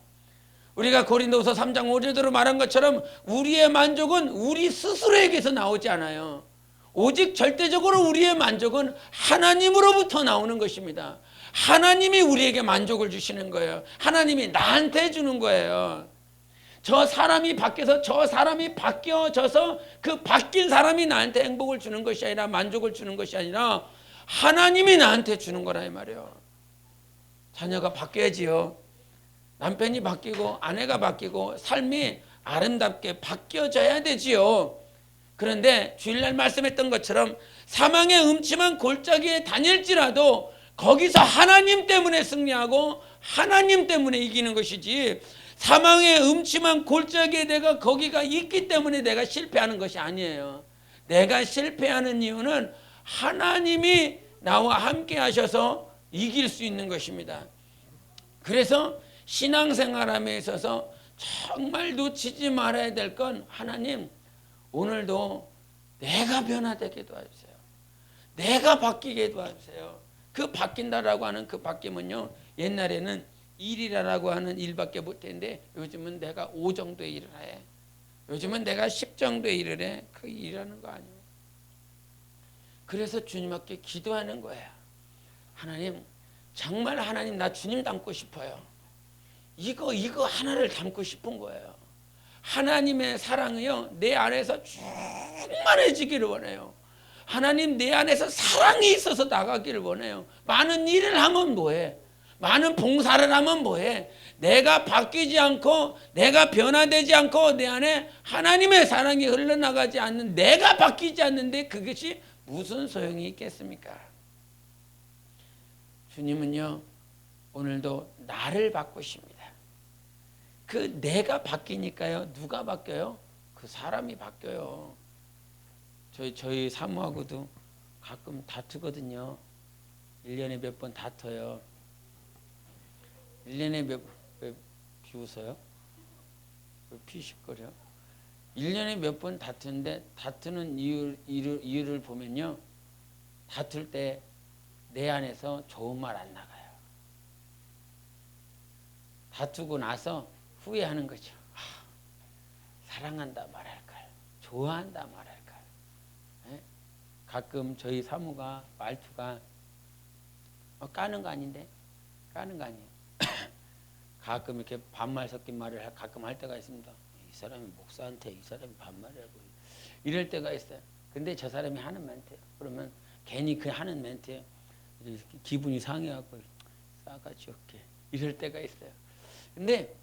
우리가 고린도서 3장 5절대로 말한 것처럼 우리의 만족은 우리 스스로에게서 나오지 않아요. 오직 절대적으로 우리의 만족은 하나님으로부터 나오는 것입니다. 하나님이 우리에게 만족을 주시는 거예요. 하나님이 나한테 주는 거예요. 저 사람이 바뀌어서 저 사람이 바뀌어져서 그 바뀐 사람이 나한테 행복을 주는 것이 아니라 만족을 주는 것이 아니라 하나님이 나한테 주는 거라 이 말이에요. 자녀가 바뀌어야지요. 남편이 바뀌고 아내가 바뀌고 삶이 아름답게 바뀌어져야 되지요. 그런데 주일날 말씀했던 것처럼 사망의 음침한 골짜기에 다닐지라도 거기서 하나님 때문에 승리하고 하나님 때문에 이기는 것이지 사망의 음침한 골짜기에 내가 거기가 있기 때문에 내가 실패하는 것이 아니에요. 내가 실패하는 이유는 하나님이 나와 함께 하셔서 이길 수 있는 것입니다. 그래서 신앙생활함에 있어서 정말 놓치지 말아야 될 건 하나님 오늘도 내가 변화되게 도와주세요. 내가 바뀌게 도와주세요. 그 바뀐다라고 하는 그 바뀜은요, 옛날에는 일이라고 하는 일밖에 못했는데 요즘은 내가 5 정도의 일을 해. 요즘은 내가 10 정도의 일을 해. 그 일하는 거 아니에요. 그래서 주님 앞에 기도하는 거예요. 하나님, 정말 하나님 나 주님 닮고 싶어요. 이거 하나를 닮고 싶은 거예요. 하나님의 사랑이요 내 안에서 충만해지기를 원해요. 하나님 내 안에서 사랑이 있어서 나가기를 원해요. 많은 일을 하면 뭐해? 많은 봉사를 하면 뭐해? 내가 바뀌지 않고 내가 변화되지 않고 내 안에 하나님의 사랑이 흘러나가지 않는, 내가 바뀌지 않는데 그것이 무슨 소용이 있겠습니까? 주님은요 오늘도 나를 바꾸십니다. 그 내가 바뀌니까요 누가 바뀌어요? 그 사람이 바뀌어요. 저희 사모하고도 가끔 다투거든요. 1년에 몇 번 다퉈요. 1년에 왜 비웃어요? 왜 피식거려? 1년에 몇 번 다투는데 다투는 이유를 보면요. 다툴 때 내 안에서 좋은 말 안 나가요. 다투고 나서 후회하는 거죠. 사랑한다 말할걸, 좋아한다 말할걸. 네? 가끔 저희 사모가 말투가 까는 거 아닌데? 까는 거 아니에요. 가끔 이렇게 반말 섞인 말을 가끔 할 때가 있습니다. 이 사람이 목사한테 이 사람이 반말이라고 이럴 때가 있어요. 근데 저 사람이 하는 멘트예요. 그러면 괜히 그 하는 멘트에 기분이 상해갖고 싸가지 없게 이럴 때가 있어요. 근데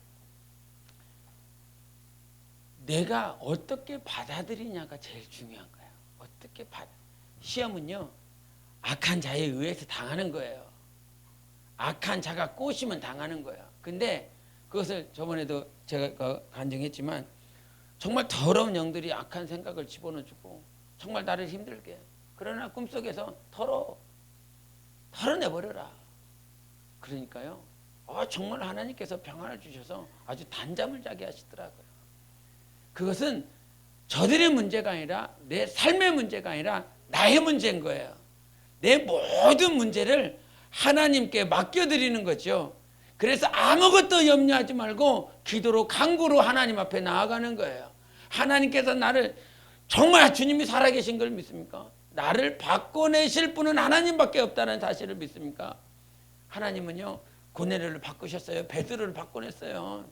내가 어떻게 받아들이냐가 제일 중요한 거예요. 어떻게 시험은요 악한 자에 의해서 당하는 거예요. 악한 자가 꼬시면 당하는 거예요. 근데 그것을 저번에도 제가 간증했지만 정말 더러운 영들이 악한 생각을 집어넣어주고 정말 나를 힘들게 해요. 그러나 꿈속에서 털어내버려라. 그러니까요 정말 하나님께서 평안을 주셔서 아주 단잠을 자게 하시더라고요. 그것은 저들의 문제가 아니라 내 삶의 문제가 아니라 나의 문제인 거예요. 내 모든 문제를 하나님께 맡겨드리는 거죠. 그래서 아무것도 염려하지 말고 기도로 간구로 하나님 앞에 나아가는 거예요. 하나님께서 나를 정말 주님이 살아계신 걸 믿습니까? 나를 바꿔내실 분은 하나님밖에 없다는 사실을 믿습니까? 하나님은요 고넬료를 바꾸셨어요. 베드로를 바꿔냈어요.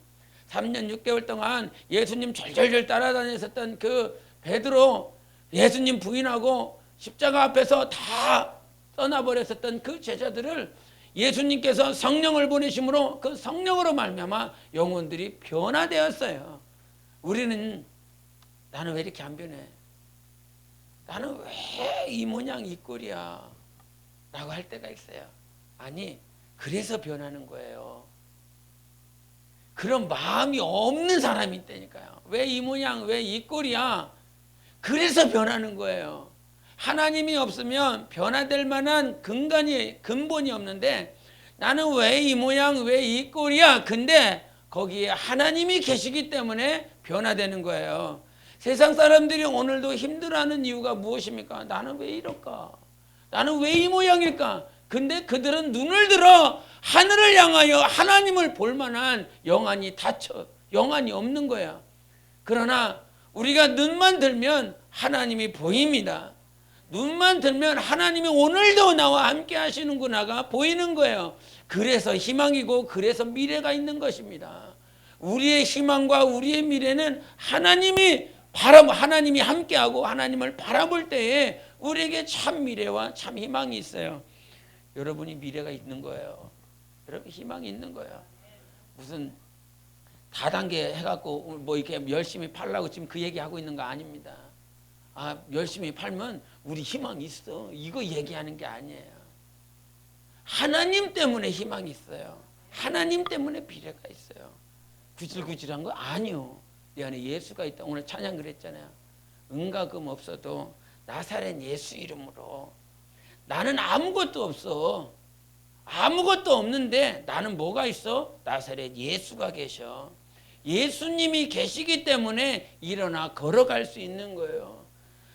3년 6개월 동안 예수님 절절절 따라다녔었던 그 베드로, 예수님 부인하고 십자가 앞에서 다 떠나버렸었던 그 제자들을 예수님께서 성령을 보내심으로 그 성령으로 말미암아 영혼들이 변화되었어요. 우리는 나는 왜 이렇게 안 변해? 나는 왜 이 모양 이 꼴이야? 라고 할 때가 있어요. 아니 그래서 변하는 거예요. 그런 마음이 없는 사람이 있다니까요. 왜 이 모양 왜 이 꼴이야? 그래서 변하는 거예요. 하나님이 없으면 변화될 만한 근본이 없는데 나는 왜 이 모양 왜 이 꼴이야? 근데 거기에 하나님이 계시기 때문에 변화되는 거예요. 세상 사람들이 오늘도 힘들어하는 이유가 무엇입니까? 나는 왜 이럴까? 나는 왜 이 모양일까? 근데 그들은 눈을 들어 하늘을 향하여 하나님을 볼 만한 영안이 닫혀, 영안이 없는 거야. 그러나 우리가 눈만 들면 하나님이 보입니다. 눈만 들면 하나님이 오늘도 나와 함께 하시는구나가 보이는 거예요. 그래서 희망이고 그래서 미래가 있는 것입니다. 우리의 희망과 우리의 미래는 하나님이 함께하고 하나님을 바라볼 때에 우리에게 참 미래와 참 희망이 있어요. 여러분이 미래가 있는 거예요. 여러분 희망이 있는 거예요. 무슨 다단계 해갖고 뭐 이렇게 열심히 팔라고 지금 그 얘기하고 있는 거 아닙니다. 열심히 팔면 우리 희망이 있어. 이거 얘기하는 게 아니에요. 하나님 때문에 희망이 있어요. 하나님 때문에 미래가 있어요. 구질구질한 거 아니요. 내 안에 예수가 있다. 오늘 찬양 그랬잖아요. 은과 금 없어도 나사렛 예수 이름으로. 나는 아무것도 없어. 아무것도 없는데 나는 뭐가 있어? 나사렛 예수가 계셔. 예수님이 계시기 때문에 일어나 걸어갈 수 있는 거예요.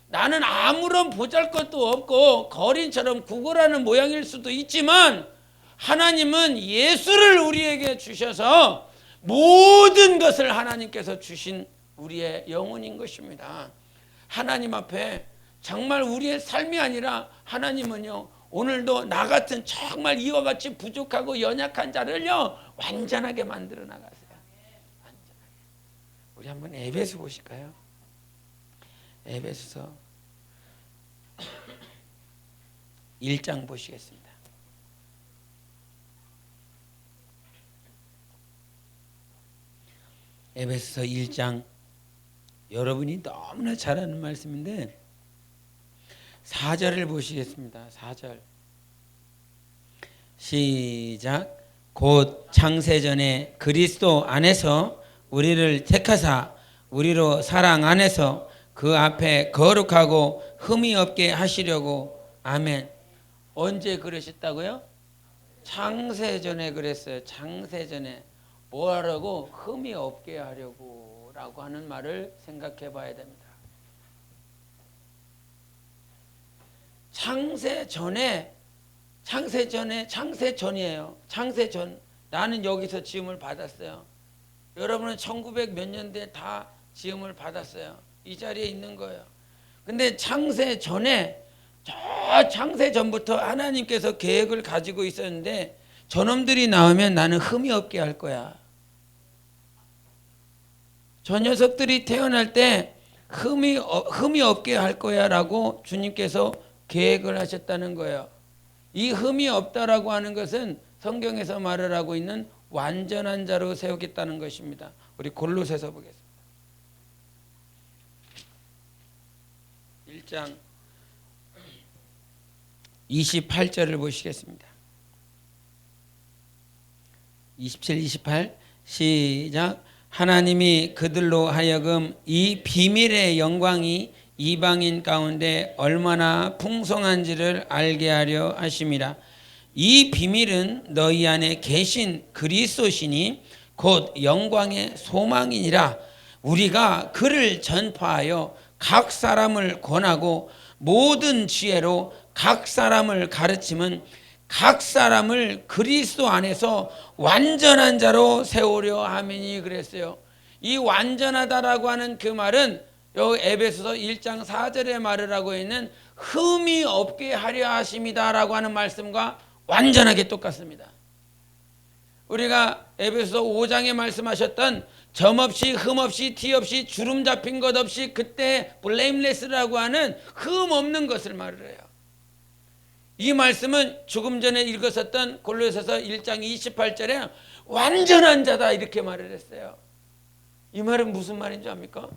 나는 아무런 보잘것도 없고 거린처럼 구걸하는 모양일 수도 있지만 하나님은 예수를 우리에게 주셔서 모든 것을 하나님께서 주신 우리의 영혼인 것입니다. 하나님 앞에 정말 우리의 삶이 아니라 하나님은요 오늘도 나 같은 정말 이와 같이 부족하고 연약한 자를요 완전하게 만들어 나가세요. 완전하게. 우리 한번 에베소 보실까요? 에베소서 1장 보시겠습니다. 에베소서 1장 여러분이 너무나 잘 아는 말씀인데 4절을 보시겠습니다. 4절 시작. 곧 창세전에 그리스도 안에서 우리를 택하사 우리로 사랑 안에서 그 앞에 거룩하고 흠이 없게 하시려고. 아멘. 언제 그러셨다고요? 창세전에 그랬어요. 창세전에 뭐 하려고? 흠이 없게 하려고 라고 하는 말을 생각해 봐야 됩니다. 창세전이에요. 창세전. 나는 여기서 지음을 받았어요. 여러분은 1900 몇 년대 다 지음을 받았어요. 이 자리에 있는 거예요. 근데 창세전에, 저 창세전부터 하나님께서 계획을 가지고 있었는데 저놈들이 나오면 나는 흠이 없게 할 거야. 저 녀석들이 태어날 때 흠이 없게 할 거야 라고 주님께서 계획을 하셨다는 거예요. 이 흠이 없다라고 하는 것은 성경에서 말을 하고 있는 완전한 자로 세우겠다는 것입니다. 우리 골로새서 보겠습니다. 1장 28절을 보시겠습니다. 27, 28 시작. 하나님이 그들로 하여금 이 비밀의 영광이 이방인 가운데 얼마나 풍성한지를 알게 하려 하심이라. 이 비밀은 너희 안에 계신 그리스도시니 곧 영광의 소망이니라. 우리가 그를 전파하여 각 사람을 권하고 모든 지혜로 각 사람을 가르치면 각 사람을 그리스도 안에서 완전한 자로 세우려 함이니 그랬어요. 이 완전하다라고 하는 그 말은 여기 에베소서 1장 4절에 말을 하고 있는 흠이 없게 하려 하심이다라고 하는 말씀과 완전하게 똑같습니다. 우리가 에베소서 5장에 말씀하셨던 점 없이 흠 없이 티 없이 주름 잡힌 것 없이 그때 블레임레스라고 하는 흠 없는 것을 말을 해요. 이 말씀은 조금 전에 읽었었던 골로새서 1장 28절에 완전한 자다 이렇게 말을 했어요. 이 말은 무슨 말인지 압니까?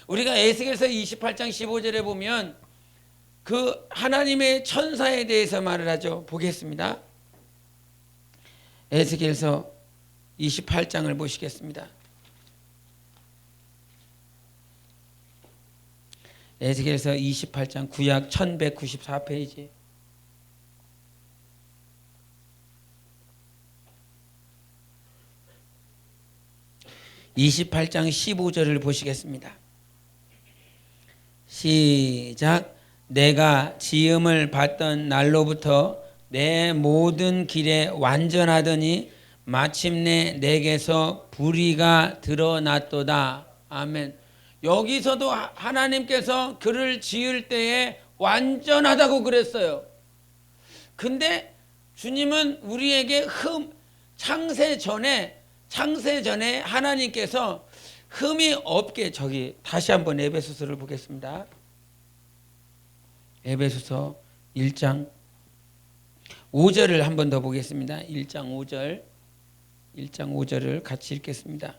우리가 에스겔서 28장 15절에 보면 그 하나님의 천사에 대해서 말을 하죠. 보겠습니다. 에스겔서 28장을 보시겠습니다. 에스겔서 28장 구약 1194페이지. (28장 15절을) 보시겠습니다. 시작. 내가 지음을 받던 날로부터 내 모든 길에 완전하더니 마침내 내게서 불의가 드러났도다. 아멘. 여기서도 하나님께서 그를 지을 때에 완전하다고 그랬어요. 근데 주님은 우리에게 창세 전에 하나님께서 흠이 없게, 다시 한번 에베소서를 보겠습니다. 에베소서 1장 5절을 한 번 더 보겠습니다. 1장 5절을 같이 읽겠습니다.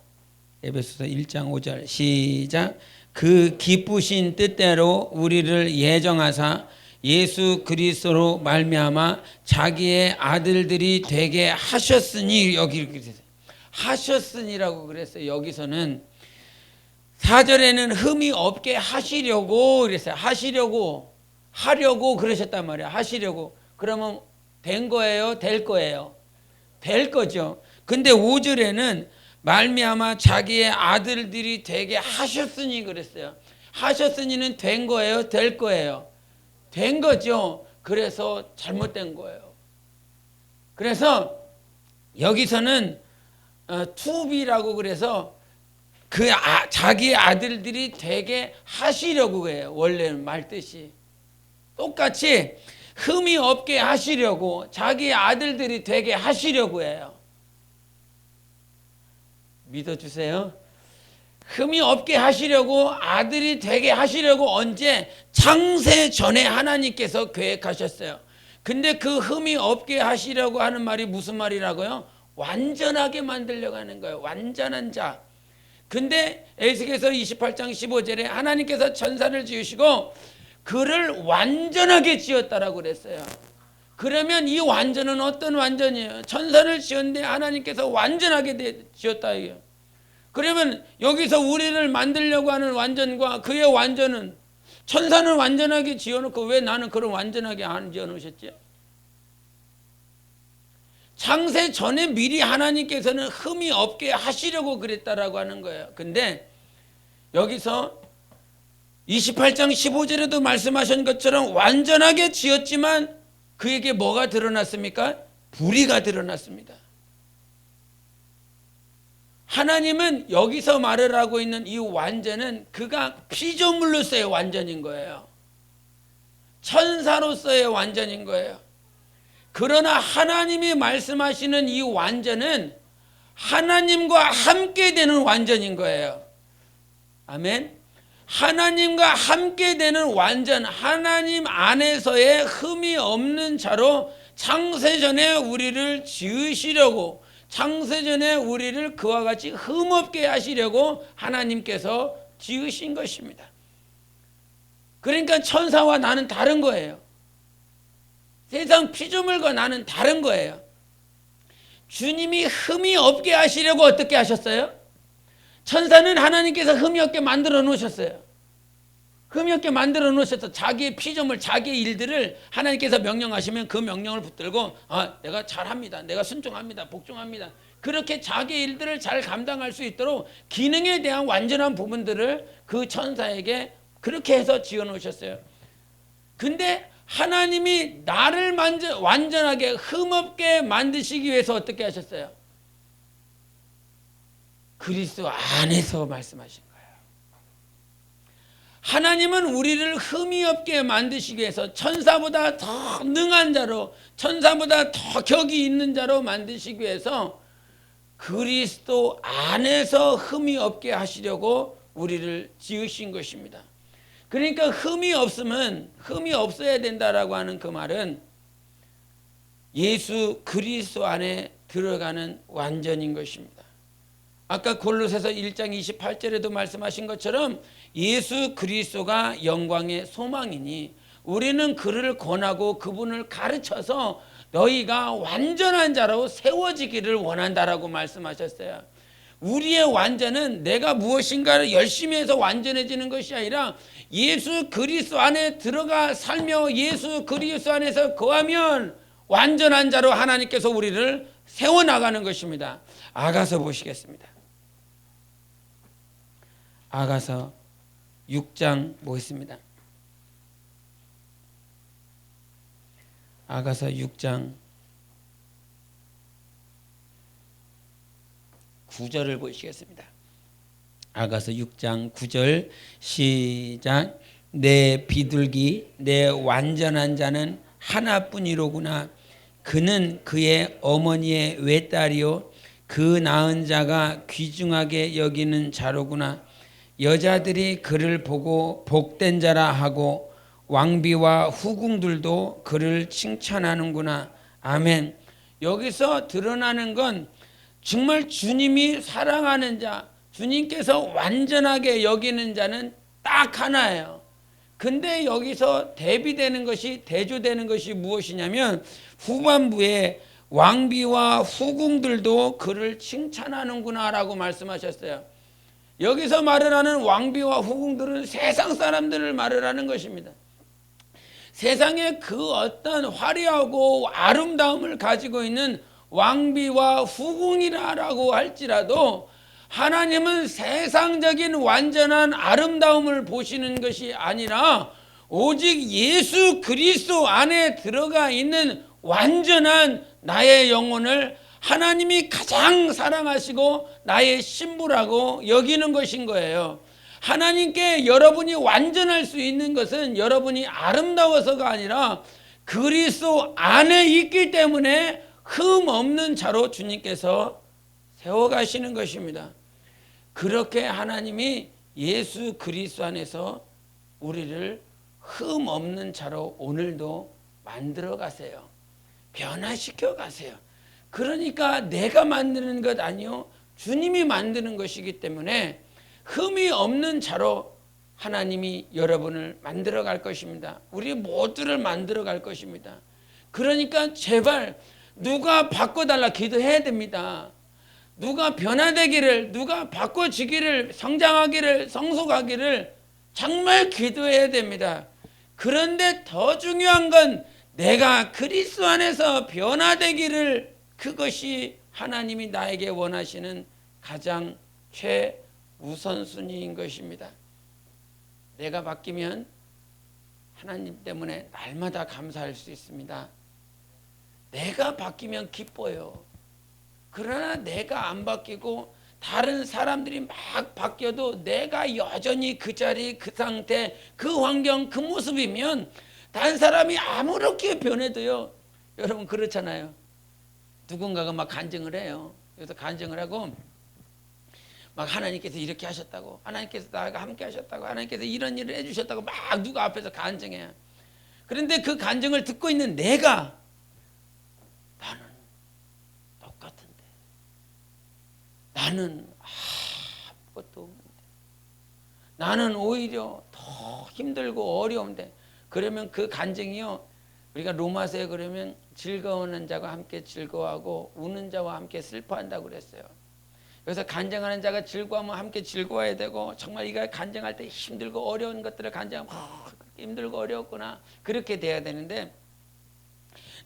에베소서 1장 5절 시작. 그 기쁘신 뜻대로 우리를 예정하사 예수 그리스도로 말미암아 자기의 아들들이 되게 하셨으니, 여기 이렇게 하셨으니라고 그랬어요. 여기서는 4절에는 흠이 없게 하시려고 그랬어요. 하려고 그러셨단 말이에요. 하시려고. 그러면 된 거예요? 될 거예요? 될 거죠. 근데 5절에는 말미암아 자기의 아들들이 되게 하셨으니 그랬어요. 하셨으니는 된 거예요? 될 거예요? 된 거죠. 그래서 잘못된 거예요. 그래서 여기서는 투비라고 그래서 자기 아들들이 되게 하시려고 해요. 원래는 말뜻이 똑같이 흠이 없게 하시려고, 자기 아들들이 되게 하시려고 해요. 믿어주세요. 흠이 없게 하시려고, 아들이 되게 하시려고 언제? 창세 전에 하나님께서 계획하셨어요. 근데 그 흠이 없게 하시려고 하는 말이 무슨 말이라고요? 완전하게 만들려고 하는 거예요. 완전한 자. 근데 에스겔서 28장 15절에 하나님께서 천사를 지으시고 그를 완전하게 지었다라고 그랬어요. 그러면 이 완전은 어떤 완전이에요? 천사를 지었는데 하나님께서 완전하게 지었다 이게요. 그러면 여기서 우리를 만들려고 하는 완전과 그의 완전은, 천사는 완전하게 지어놓고 왜 나는 그런 완전하게 안 지어놓으셨죠? 창세 전에 미리 하나님께서는 흠이 없게 하시려고 그랬다라고 하는 거예요. 근데 여기서 28장 15절에도 말씀하신 것처럼 완전하게 지었지만 그에게 뭐가 드러났습니까? 불의가 드러났습니다. 하나님은 여기서 말을 하고 있는 이 완전은 그가 피조물로서의 완전인 거예요. 천사로서의 완전인 거예요. 그러나 하나님이 말씀하시는 이 완전은 하나님과 함께 되는 완전인 거예요. 아멘. 하나님과 함께 되는 완전, 하나님 안에서의 흠이 없는 자로 창세전에 우리를 지으시려고, 창세전에 우리를 그와 같이 흠없게 하시려고 하나님께서 지으신 것입니다. 그러니까 천사와 나는 다른 거예요. 세상 피조물과 나는 다른 거예요. 주님이 흠이 없게 하시려고 어떻게 하셨어요? 천사는 하나님께서 흠이 없게 만들어 놓으셨어요. 흠이 없게 만들어 놓으셔서 자기의 피조물, 자기의 일들을 하나님께서 명령하시면 그 명령을 붙들고 내가 잘합니다. 내가 순종합니다. 복종합니다. 그렇게 자기의 일들을 잘 감당할 수 있도록 기능에 대한 완전한 부분들을 그 천사에게 그렇게 해서 지어 놓으셨어요. 근데 하나님이 나를 완전하게 흠없게 만드시기 위해서 어떻게 하셨어요? 그리스도 안에서 말씀하신 거예요. 하나님은 우리를 흠이 없게 만드시기 위해서 천사보다 더 능한 자로, 천사보다 더 격이 있는 자로 만드시기 위해서 그리스도 안에서 흠이 없게 하시려고 우리를 지으신 것입니다. 그러니까 흠이 없으면, 흠이 없어야 된다라고 하는 그 말은 예수 그리스도 안에 들어가는 완전인 것입니다. 아까 골로새서 1장 28절에도 말씀하신 것처럼 예수 그리스도가 영광의 소망이니 우리는 그를 권하고 그분을 가르쳐서 너희가 완전한 자로 세워지기를 원한다라고 말씀하셨어요. 우리의 완전은 내가 무엇인가를 열심히 해서 완전해지는 것이 아니라 예수 그리스도 안에 들어가 살며 예수 그리스도 안에서 거하면 완전한 자로 하나님께서 우리를 세워나가는 것입니다. 아가서 보시겠습니다. 아가서 6장 보겠습니다. 아가서 6장 9절을 보시겠습니다. 아가서 6장 9절 시작. 내 비둘기 내 완전한 자는 하나뿐이로구나. 그는 그의 어머니의 외딸이요 그 낳은 자가 귀중하게 여기는 자로구나. 여자들이 그를 보고 복된 자라 하고 왕비와 후궁들도 그를 칭찬하는구나. 아멘. 여기서 드러나는 건 정말 주님이 사랑하는 자, 주님께서 완전하게 여기는 자는 딱 하나예요. 근데 여기서 대비되는 것이, 대조되는 것이 무엇이냐면 후반부에 왕비와 후궁들도 그를 칭찬하는구나 라고 말씀하셨어요. 여기서 말을 하는 왕비와 후궁들은 세상 사람들을 말을 하는 것입니다. 세상에 그 어떤 화려하고 아름다움을 가지고 있는 왕비와 후궁이라고 할지라도 하나님은 세상적인 완전한 아름다움을 보시는 것이 아니라 오직 예수 그리스도 안에 들어가 있는 완전한 나의 영혼을 하나님이 가장 사랑하시고 나의 신부라고 여기는 것인 거예요. 하나님께 여러분이 완전할 수 있는 것은 여러분이 아름다워서가 아니라 그리스도 안에 있기 때문에 흠 없는 자로 주님께서 세워가시는 것입니다. 그렇게 하나님이 예수 그리스도 안에서 우리를 흠 없는 자로 오늘도 만들어 가세요. 변화시켜 가세요. 그러니까 내가 만드는 것 아니요 주님이 만드는 것이기 때문에 흠이 없는 자로 하나님이 여러분을 만들어 갈 것입니다. 우리 모두를 만들어 갈 것입니다. 그러니까 제발 누가 바꿔달라 기도해야 됩니다. 누가 변화되기를, 누가 바꿔지기를, 성장하기를, 성숙하기를 정말 기도해야 됩니다. 그런데 더 중요한 건 내가 그리스도 안에서 변화되기를, 그것이 하나님이 나에게 원하시는 가장 최우선순위인 것입니다. 내가 바뀌면 하나님 때문에 날마다 감사할 수 있습니다. 내가 바뀌면 기뻐요. 그러나 내가 안 바뀌고 다른 사람들이 막 바뀌어도 내가 여전히 그 자리, 그 상태, 그 환경, 그 모습이면 다른 사람이 아무렇게 변해도요, 여러분 그렇잖아요. 누군가가 막 간증을 해요. 그래서 간증을 하고 막 하나님께서 이렇게 하셨다고, 하나님께서 나와 함께 하셨다고, 하나님께서 이런 일을 해주셨다고 막 누가 앞에서 간증해요. 그런데 그 간증을 듣고 있는 내가, 나는 똑같은데, 나는 아무것도 없는데, 나는 오히려 더 힘들고 어려운데, 그러면 그 간증이요, 우리가 로마서에 그러면 즐거워하는 자와 함께 즐거워하고 우는 자와 함께 슬퍼한다고 그랬어요. 그래서 간증하는 자가 즐거워하면 함께 즐거워야 되고, 정말 이가 간증할 때 힘들고 어려운 것들을 간증하면 힘들고 어려웠구나, 그렇게 돼야 되는데,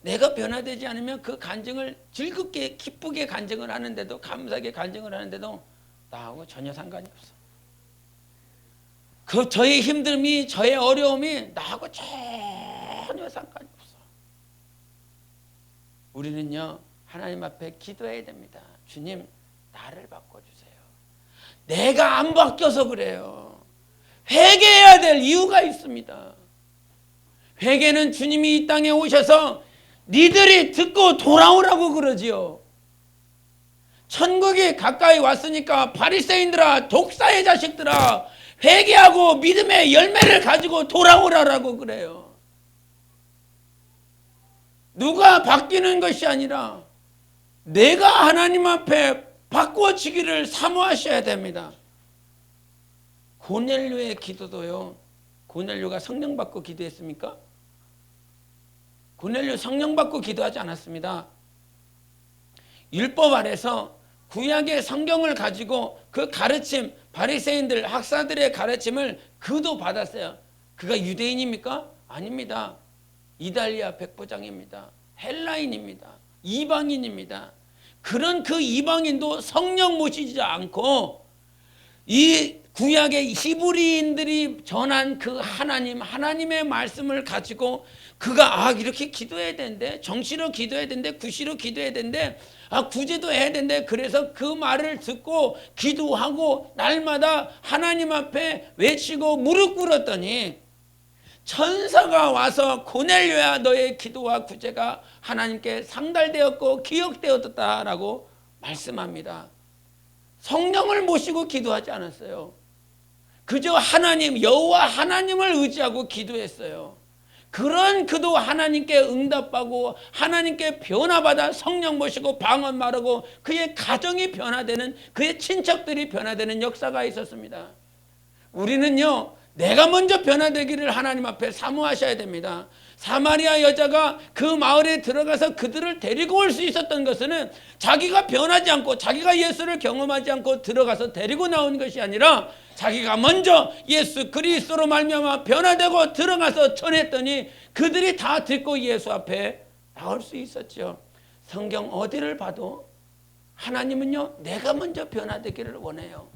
내가 변화되지 않으면 그 간증을 즐겁게 기쁘게 간증을 하는데도, 감사하게 간증을 하는데도 나하고 전혀 상관이 없어. 그 저의 힘듦이, 저의 어려움이 나하고 전혀 상관이 없어. 우리는요, 하나님 앞에 기도해야 됩니다. 주님, 나를 바꿔주세요. 내가 안 바뀌어서 그래요. 회개해야 될 이유가 있습니다. 회개는 주님이 이 땅에 오셔서 니들이 듣고 돌아오라고 그러지요. 천국이 가까이 왔으니까 바리새인들아, 독사의 자식들아, 회개하고 믿음의 열매를 가지고 돌아오라라고 그래요. 누가 바뀌는 것이 아니라 내가 하나님 앞에 바꿔지기를 사모하셔야 됩니다. 고넬료의 기도도요, 고넬료가 성령 받고 기도했습니까? 고넬료 성령 받고 기도하지 않았습니다. 율법 아래서 구약의 성경을 가지고 그 가르침, 바리새인들, 학사들의 가르침을 그도 받았어요. 그가 유대인입니까? 아닙니다. 이달리아 백부장입니다. 헬라인입니다. 이방인입니다. 그런 그 이방인도 성령 모시지 않고 이 구약의 히브리인들이 전한 그 하나님의 말씀을 가지고 그가 이렇게 기도해야 되는데, 정시로 기도해야 되는데, 구시로 기도해야 되는데, 구제도 해야 되는데, 그래서 그 말을 듣고 기도하고 날마다 하나님 앞에 외치고 무릎 꿇었더니 천사가 와서 고넬료야, 너의 기도와 구제가 하나님께 상달되었고 기억되었다라고 말씀합니다. 성령을 모시고 기도하지 않았어요. 그저 하나님, 여호와 하나님을 의지하고 기도했어요. 그런 그도 하나님께 응답하고 하나님께 변화받아 성령 모시고 방언 말하고 그의 가정이 변화되는, 그의 친척들이 변화되는 역사가 있었습니다. 우리는요, 내가 먼저 변화되기를 하나님 앞에 사모하셔야 됩니다. 사마리아 여자가 그 마을에 들어가서 그들을 데리고 올 수 있었던 것은 자기가 변하지 않고 자기가 예수를 경험하지 않고 들어가서 데리고 나온 것이 아니라 자기가 먼저 예수 그리스도로 말미암아 변화되고 들어가서 전했더니 그들이 다 듣고 예수 앞에 나올 수 있었죠. 성경 어디를 봐도 하나님은요, 내가 먼저 변화되기를 원해요.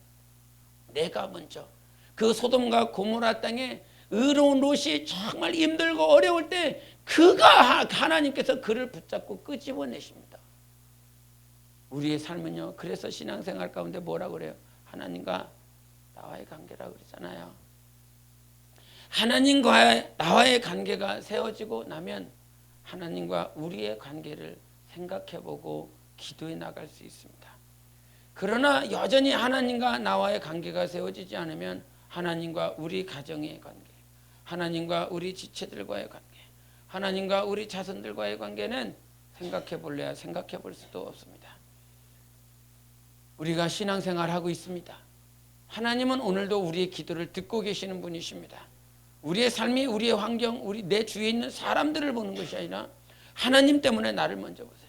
내가 먼저. 그 소돔과 고모라 땅에 의로운 롯이 정말 힘들고 어려울 때 그가 하나님께서 그를 붙잡고 끄집어내십니다. 우리의 삶은요, 그래서 신앙생활 가운데 뭐라고 그래요? 하나님과 나와의 관계라고 그러잖아요. 하나님과 나와의 관계가 세워지고 나면 하나님과 우리의 관계를 생각해보고 기도해 나갈 수 있습니다. 그러나 여전히 하나님과 나와의 관계가 세워지지 않으면 하나님과 우리 가정의 관계, 하나님과 우리 지체들과의 관계, 하나님과 우리 자손들과의 관계는 생각해 볼래야 생각해 볼 수도 없습니다. 우리가 신앙생활하고 있습니다. 하나님은 오늘도 우리의 기도를 듣고 계시는 분이십니다. 우리의 삶이, 우리의 환경, 내 주위에 있는 사람들을 보는 것이 아니라 하나님 때문에 나를 먼저 보세요.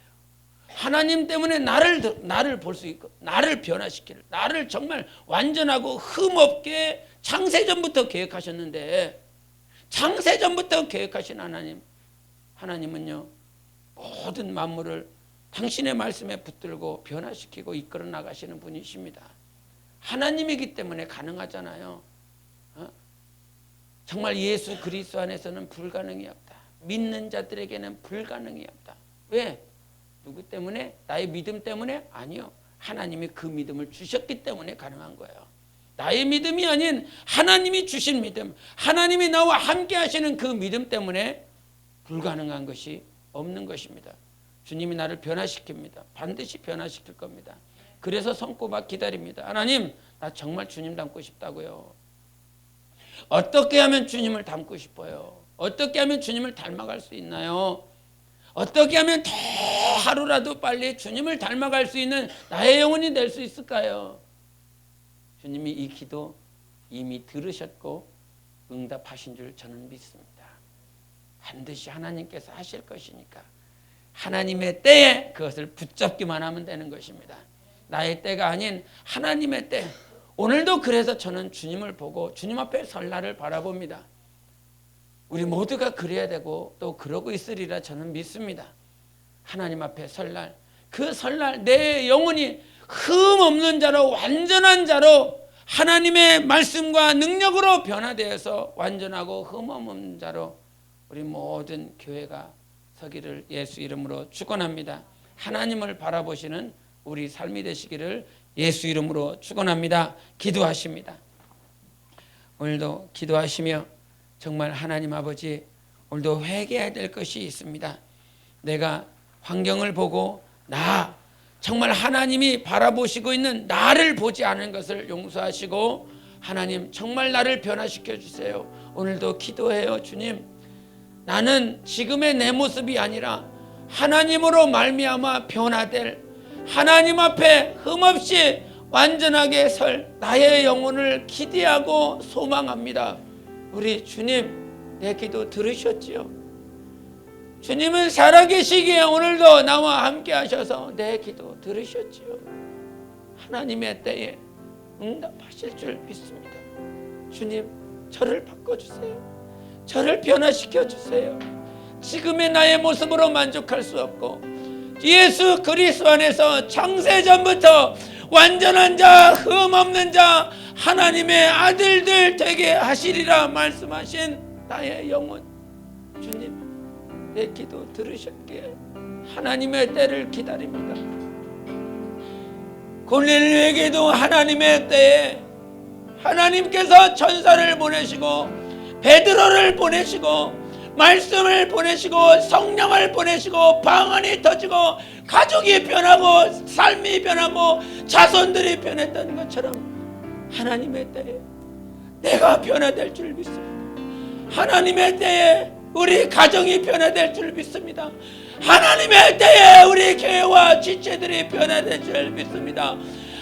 하나님 때문에 나를 볼 수 있고, 나를 변화시킬, 나를 정말 완전하고 흠없게 창세전부터 계획하셨는데, 창세전부터 계획하신 하나님은요, 모든 만물을 당신의 말씀에 붙들고 변화시키고 이끌어 나가시는 분이십니다. 하나님이기 때문에 가능하잖아요. 정말 예수 그리스도 안에서는 불가능이 없다. 믿는 자들에게는 불가능이 없다. 왜? 누구 때문에? 나의 믿음 때문에? 아니요. 하나님이 그 믿음을 주셨기 때문에 가능한 거예요. 나의 믿음이 아닌 하나님이 주신 믿음, 하나님이 나와 함께 하시는 그 믿음 때문에 불가능한 것이 없는 것입니다. 주님이 나를 변화시킵니다. 반드시 변화시킬 겁니다. 그래서 손꼽아 기다립니다. 하나님, 나 정말 주님 닮고 싶다고요. 어떻게 하면 주님을 닮고 싶어요? 어떻게 하면 주님을 닮아갈 수 있나요? 어떻게 하면 더 하루라도 빨리 주님을 닮아갈 수 있는 나의 영혼이 될 수 있을까요? 주님이 이 기도 이미 들으셨고 응답하신 줄 저는 믿습니다. 반드시 하나님께서 하실 것이니까 하나님의 때에 그것을 붙잡기만 하면 되는 것입니다. 나의 때가 아닌 하나님의 때. 오늘도 그래서 저는 주님을 보고 주님 앞에 설 날을 바라봅니다. 우리 모두가 그래야 되고 또 그러고 있으리라 저는 믿습니다. 하나님 앞에 설날, 그 설날 내 영혼이 흠 없는 자로, 완전한 자로 하나님의 말씀과 능력으로 변화되어서 완전하고 흠 없는 자로 우리 모든 교회가 서기를 예수 이름으로 축원합니다. 하나님을 바라보시는 우리 삶이 되시기를 예수 이름으로 축원합니다. 기도하십니다. 오늘도 기도하시며 정말 하나님 아버지, 오늘도 회개해야 될 것이 있습니다. 내가 환경을 보고 정말 하나님이 바라보시고 있는 나를 보지 않은 것을 용서하시고 하나님 정말 나를 변화시켜 주세요. 오늘도 기도해요. 주님, 나는 지금의 내 모습이 아니라 하나님으로 말미암아 변화될 하나님 앞에 흠없이 완전하게 설 나의 영혼을 기대하고 소망합니다. 우리 주님, 내 기도 들으셨지요? 주님은 살아계시기에 오늘도 나와 함께 하셔서 내 기도 들으셨지요? 하나님의 때에 응답하실 줄 믿습니다. 주님, 저를 바꿔주세요. 저를 변화시켜 주세요. 지금의 나의 모습으로 만족할 수 없고 예수 그리스도 안에서 창세전부터 완전한 자, 흠 없는 자, 하나님의 아들들 되게 하시리라 말씀하신 나의 영혼, 주님, 내 기도 들으셨기에 하나님의 때를 기다립니다. 고넬료에게도 하나님의 때에 하나님께서 천사를 보내시고 베드로를 보내시고 말씀을 보내시고 성령을 보내시고 방언이 터지고 가족이 변하고 삶이 변하고 자손들이 변했던 것처럼 하나님의 때에 내가 변화될 줄 믿습니다. 하나님의 때에 우리 가정이 변화될 줄 믿습니다. 하나님의 때에 우리 교회와 지체들이 변화될 줄 믿습니다.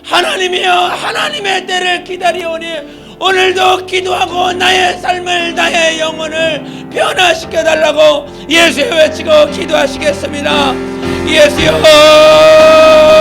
하나님이여, 하나님의 때를 기다리오니 오늘도 기도하고 나의 삶을, 나의 영혼을 변화시켜달라고 예수여 외치고 기도하시겠습니다. 예수여.